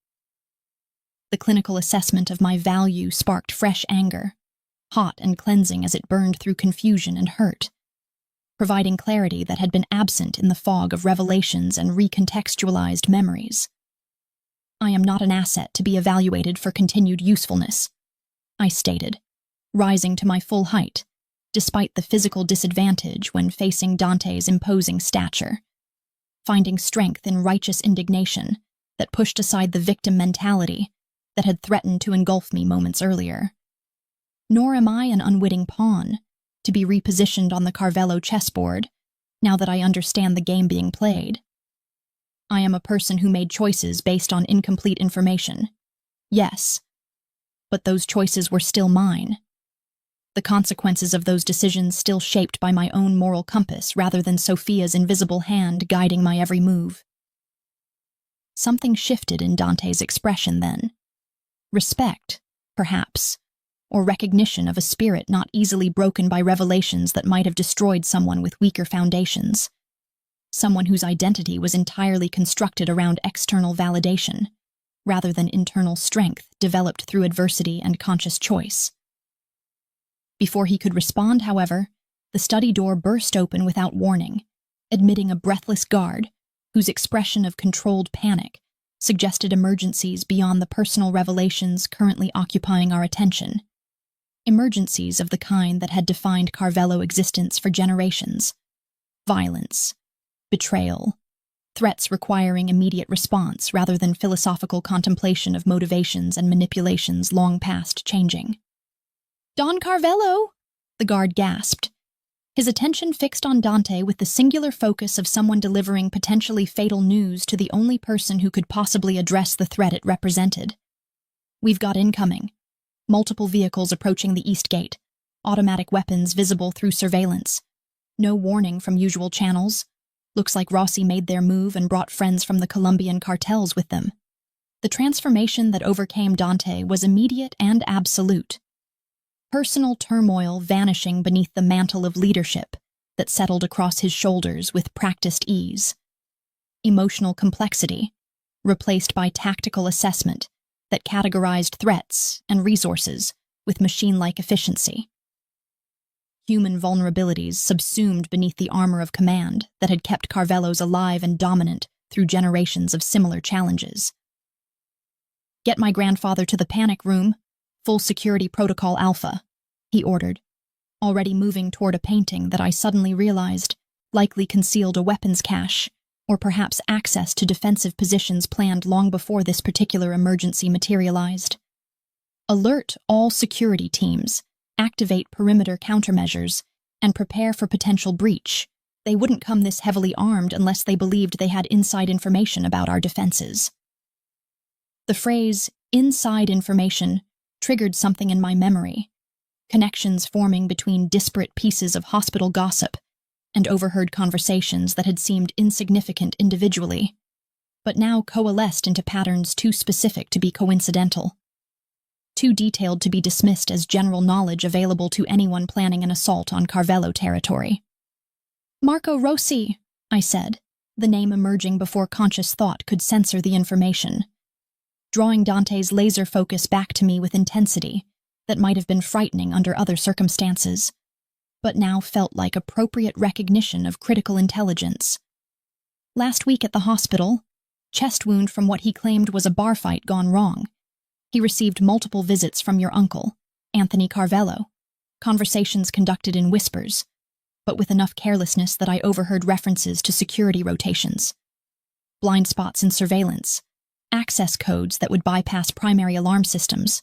The clinical assessment of my value sparked fresh anger, hot and cleansing as it burned through confusion and hurt, providing clarity that had been absent in the fog of revelations and recontextualized memories. "I am not an asset to be evaluated for continued usefulness," I stated, rising to my full height, despite the physical disadvantage when facing Dante's imposing stature, finding strength in righteous indignation that pushed aside the victim mentality that had threatened to engulf me moments earlier. Nor am I an unwitting pawn to be repositioned on the Carvello chessboard now that I understand the game being played. I am a person who made choices based on incomplete information. Yes, but those choices were still mine. The consequences of those decisions still shaped by my own moral compass rather than Sophia's invisible hand guiding my every move. Something shifted in Dante's expression then. Respect, perhaps, or recognition of a spirit not easily broken by revelations that might have destroyed someone with weaker foundations. Someone whose identity was entirely constructed around external validation, rather than internal strength developed through adversity and conscious choice. Before he could respond, however, the study door burst open without warning, admitting a breathless guard whose expression of controlled panic suggested emergencies beyond the personal revelations currently occupying our attention. Emergencies of the kind that had defined Carvello existence for generations. Violence, betrayal, threats requiring immediate response rather than philosophical contemplation of motivations and manipulations long past changing. "Don Carvello!" the guard gasped, his attention fixed on Dante with the singular focus of someone delivering potentially fatal news to the only person who could possibly address the threat it represented. "We've got incoming. Multiple vehicles approaching the east gate, automatic weapons visible through surveillance. No warning from usual channels. Looks like Rossi made their move and brought friends from the Colombian cartels with them." The transformation that overcame Dante was immediate and absolute. Personal turmoil vanishing beneath the mantle of leadership that settled across his shoulders with practiced ease. Emotional complexity replaced by tactical assessment that categorized threats and resources with machine-like efficiency. Human vulnerabilities subsumed beneath the armor of command that had kept Carvello's alive and dominant through generations of similar challenges. "Get my grandfather to the panic room. Full security protocol alpha," he ordered, already moving toward a painting that I suddenly realized likely concealed a weapons cache, or perhaps access to defensive positions planned long before this particular emergency materialized. "Alert all security teams, activate perimeter countermeasures, and prepare for potential breach. They wouldn't come this heavily armed unless they believed they had inside information about our defenses." The phrase, "inside information," triggered something in my memory, connections forming between disparate pieces of hospital gossip and overheard conversations that had seemed insignificant individually, but now coalesced into patterns too specific to be coincidental, too detailed to be dismissed as general knowledge available to anyone planning an assault on Carvello territory. "Marco Rossi," I said, the name emerging before conscious thought could censor the information, drawing Dante's laser focus back to me with intensity that might have been frightening under other circumstances, but now felt like appropriate recognition of critical intelligence. "Last week at the hospital, chest wound from what he claimed was a bar fight gone wrong. He received multiple visits from your uncle, Anthony Carvello, conversations conducted in whispers, but with enough carelessness that I overheard references to security rotations, blind spots in surveillance, access codes that would bypass primary alarm systems."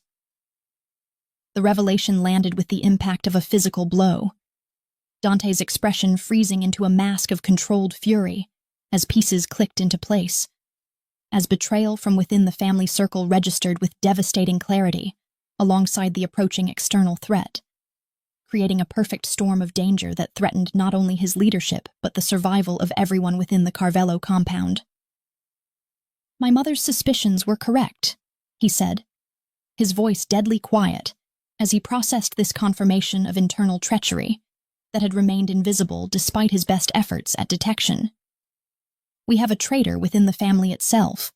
The revelation landed with the impact of a physical blow, Dante's expression freezing into a mask of controlled fury as pieces clicked into place, as betrayal from within the family circle registered with devastating clarity alongside the approaching external threat, creating a perfect storm of danger that threatened not only his leadership but the survival of everyone within the Carvello compound. "My mother's suspicions were correct," he said, his voice deadly quiet as he processed this confirmation of internal treachery that had remained invisible despite his best efforts at detection. "We have a traitor within the family itself,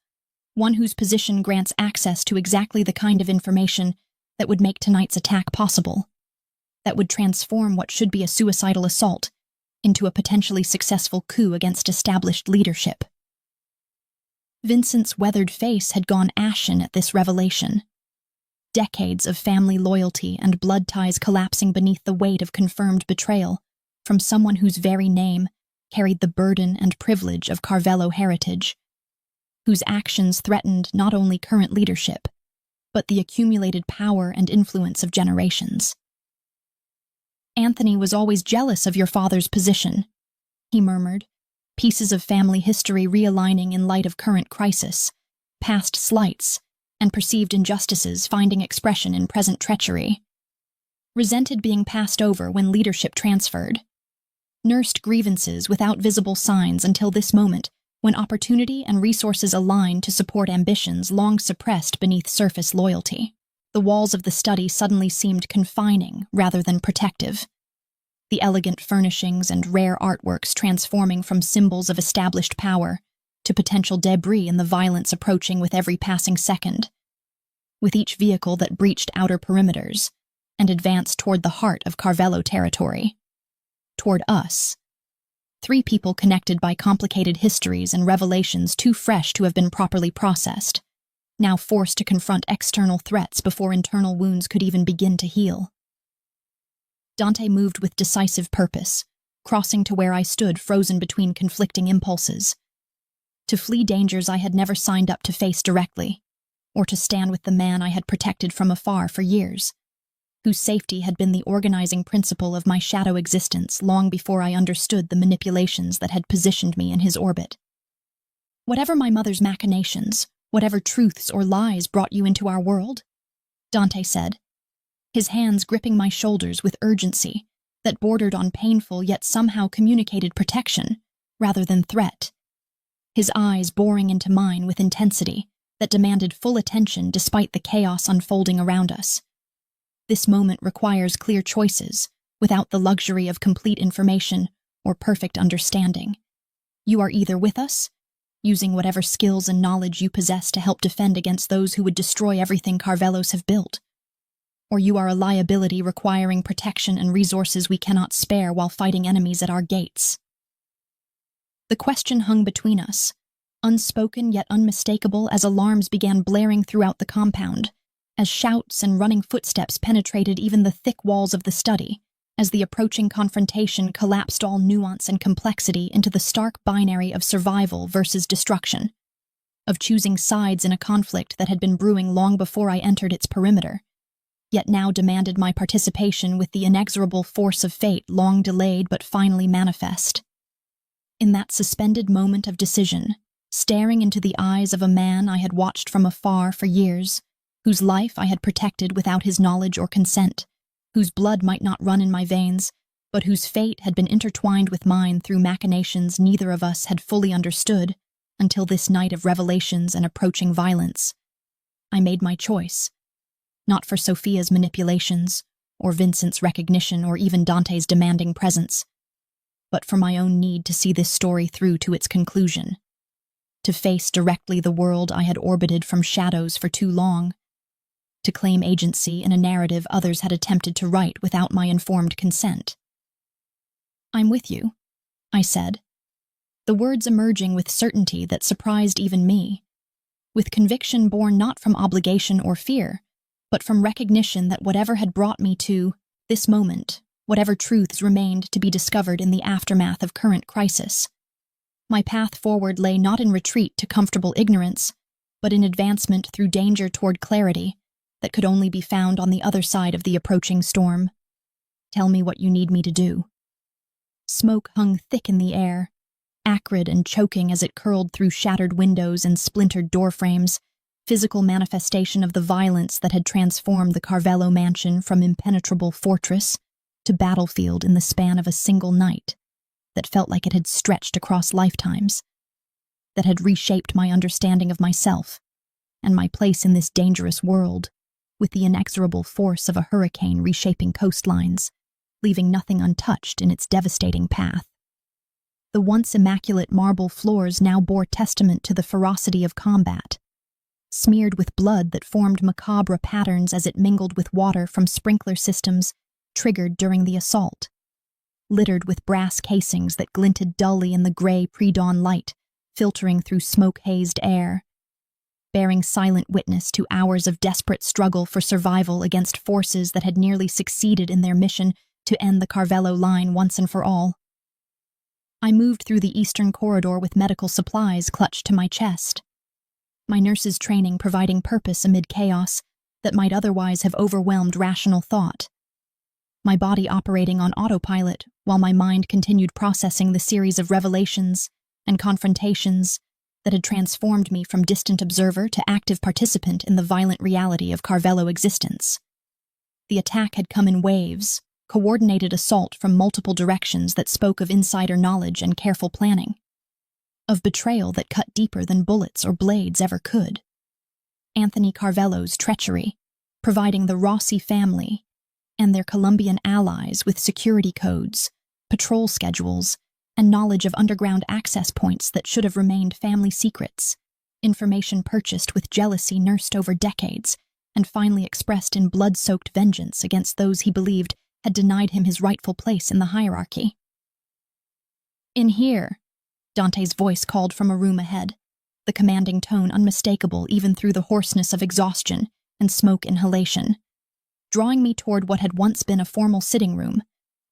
one whose position grants access to exactly the kind of information that would make tonight's attack possible, that would transform what should be a suicidal assault into a potentially successful coup against established leadership." Vincent's weathered face had gone ashen at this revelation. Decades of family loyalty and blood ties collapsing beneath the weight of confirmed betrayal from someone whose very name carried the burden and privilege of Carvello heritage, whose actions threatened not only current leadership, but the accumulated power and influence of generations. "Anthony was always jealous of your father's position," he murmured, pieces of family history realigning in light of current crisis, past slights, and perceived injustices finding expression in present treachery. Resented being passed over when leadership transferred. Nursed grievances without visible signs until this moment, when opportunity and resources align to support ambitions long suppressed beneath surface loyalty. The walls of the study suddenly seemed confining rather than protective. The elegant furnishings and rare artworks transforming from symbols of established power to potential debris in the violence approaching with every passing second. With each vehicle that breached outer perimeters and advanced toward the heart of Carvello territory. Toward us. 3 people connected by complicated histories and revelations too fresh to have been properly processed, now forced to confront external threats before internal wounds could even begin to heal. Dante moved with decisive purpose, crossing to where I stood frozen between conflicting impulses. To flee dangers I had never signed up to face directly, or to stand with the man I had protected from afar for years, whose safety had been the organizing principle of my shadow existence long before I understood the manipulations that had positioned me in his orbit. "Whatever my mother's machinations, whatever truths or lies brought you into our world," Dante said, his hands gripping my shoulders with urgency that bordered on painful yet somehow communicated protection rather than threat, his eyes boring into mine with intensity that demanded full attention despite the chaos unfolding around us. "This moment requires clear choices, without the luxury of complete information or perfect understanding. You are either with us, using whatever skills and knowledge you possess to help defend against those who would destroy everything Carvellos have built, or you are a liability requiring protection and resources we cannot spare while fighting enemies at our gates." The question hung between us, unspoken yet unmistakable as alarms began blaring throughout the compound, as shouts and running footsteps penetrated even the thick walls of the study, as the approaching confrontation collapsed all nuance and complexity into the stark binary of survival versus destruction, of choosing sides in a conflict that had been brewing long before I entered its perimeter, yet now demanded my participation with the inexorable force of fate long delayed but finally manifest. In that suspended moment of decision, staring into the eyes of a man I had watched from afar for years, whose life I had protected without his knowledge or consent, whose blood might not run in my veins, but whose fate had been intertwined with mine through machinations neither of us had fully understood until this night of revelations and approaching violence. I made my choice, not for Sophia's manipulations, or Vincent's recognition, or even Dante's demanding presence, but for my own need to see this story through to its conclusion, to face directly the world I had orbited from shadows for too long, to claim agency in a narrative others had attempted to write without my informed consent. "I'm with you," I said, the words emerging with certainty that surprised even me, with conviction born not from obligation or fear, but from recognition that whatever had brought me to this moment, whatever truths remained to be discovered in the aftermath of current crisis, my path forward lay not in retreat to comfortable ignorance, but in advancement through danger toward clarity that could only be found on the other side of the approaching storm. "Tell me what you need me to do." Smoke hung thick in the air, acrid and choking as it curled through shattered windows and splintered doorframes, physical manifestation of the violence that had transformed the Carvello mansion from impenetrable fortress to battlefield in the span of a single night that felt like it had stretched across lifetimes, that had reshaped my understanding of myself and my place in this dangerous world, with the inexorable force of a hurricane reshaping coastlines, leaving nothing untouched in its devastating path. The once immaculate marble floors now bore testament to the ferocity of combat, smeared with blood that formed macabre patterns as it mingled with water from sprinkler systems triggered during the assault, littered with brass casings that glinted dully in the gray pre-dawn light filtering through smoke-hazed air. bearing silent witness to hours of desperate struggle for survival against forces that had nearly succeeded in their mission to end the Carvello line once and for all. I moved through the eastern corridor with medical supplies clutched to my chest, my nurse's training providing purpose amid chaos that might otherwise have overwhelmed rational thought. My body operating on autopilot while my mind continued processing the series of revelations and confrontations that had transformed me from distant observer to active participant in the violent reality of Carvello existence. The attack had come in waves, coordinated assault from multiple directions that spoke of insider knowledge and careful planning, of betrayal that cut deeper than bullets or blades ever could. Anthony Carvello's treachery, providing the Rossi family and their Colombian allies with security codes, patrol schedules, and knowledge of underground access points that should have remained family secrets, information purchased with jealousy nursed over decades, and finally expressed in blood-soaked vengeance against those he believed had denied him his rightful place in the hierarchy. "In here," Dante's voice called from a room ahead, the commanding tone unmistakable even through the hoarseness of exhaustion and smoke inhalation, drawing me toward what had once been a formal sitting room,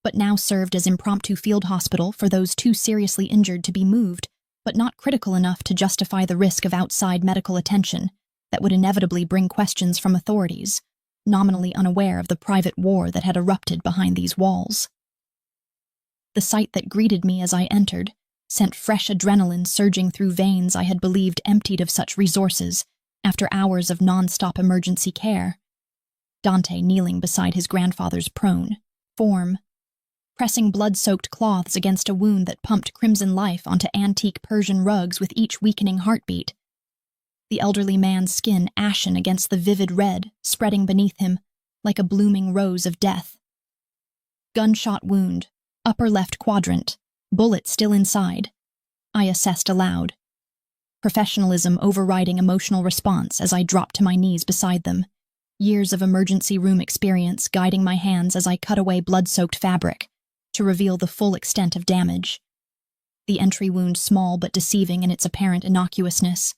but now served as impromptu field hospital for those too seriously injured to be moved, but not critical enough to justify the risk of outside medical attention that would inevitably bring questions from authorities, nominally unaware of the private war that had erupted behind these walls. The sight that greeted me as I entered sent fresh adrenaline surging through veins I had believed emptied of such resources after hours of non-stop emergency care. Dante kneeling beside his grandfather's prone form, pressing blood-soaked cloths against a wound that pumped crimson life onto antique Persian rugs with each weakening heartbeat. The elderly man's skin ashen against the vivid red spreading beneath him like a blooming rose of death. Gunshot wound, upper left quadrant, bullet still inside, I assessed aloud. Professionalism overriding emotional response as I dropped to my knees beside them, years of emergency room experience guiding my hands as I cut away blood-soaked fabric to reveal the full extent of damage. The entry wound small but deceiving in its apparent innocuousness.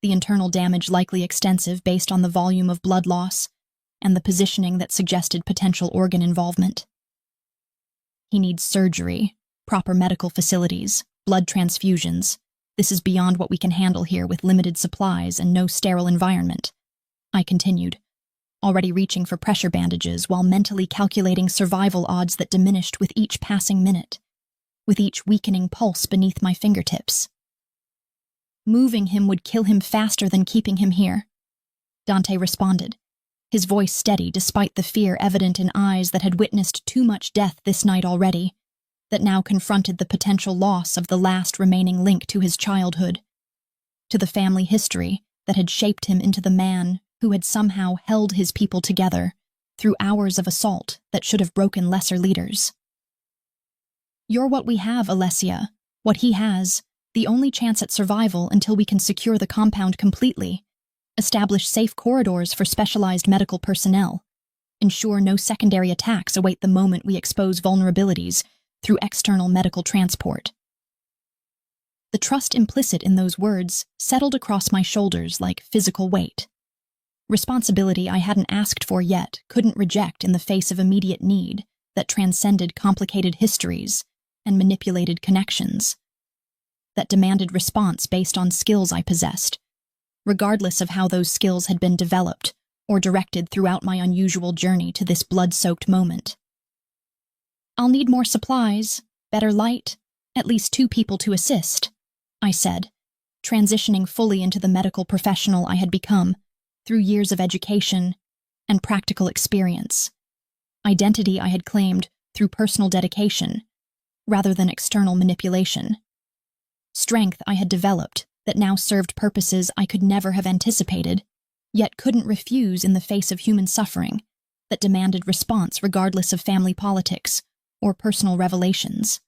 The internal damage likely extensive based on the volume of blood loss and the positioning that suggested potential organ involvement. He needs surgery, proper medical facilities, blood transfusions. This is beyond what we can handle here with limited supplies and no sterile environment, I continued, already reaching for pressure bandages while mentally calculating survival odds that diminished with each passing minute, with each weakening pulse beneath my fingertips. Moving him would kill him faster than keeping him here, Dante responded, his voice steady despite the fear evident in eyes that had witnessed too much death this night already, that now confronted the potential loss of the last remaining link to his childhood, to the family history that had shaped him into the man who had somehow held his people together through hours of assault that should have broken lesser leaders. "You're what we have, Alessia, what he has, the only chance at survival until we can secure the compound completely, establish safe corridors for specialized medical personnel, ensure no secondary attacks await the moment we expose vulnerabilities through external medical transport." The trust implicit in those words settled across my shoulders like physical weight. Responsibility I hadn't asked for yet, couldn't reject in the face of immediate need that transcended complicated histories and manipulated connections, that demanded response based on skills I possessed, regardless of how those skills had been developed or directed throughout my unusual journey to this blood-soaked moment. "I'll need more supplies, better light, at least 2 people to assist," I said, transitioning fully into the medical professional I had become through years of education and practical experience, identity I had claimed through personal dedication rather than external manipulation, strength I had developed that now served purposes I could never have anticipated, yet couldn't refuse in the face of human suffering that demanded response regardless of family politics or personal revelations.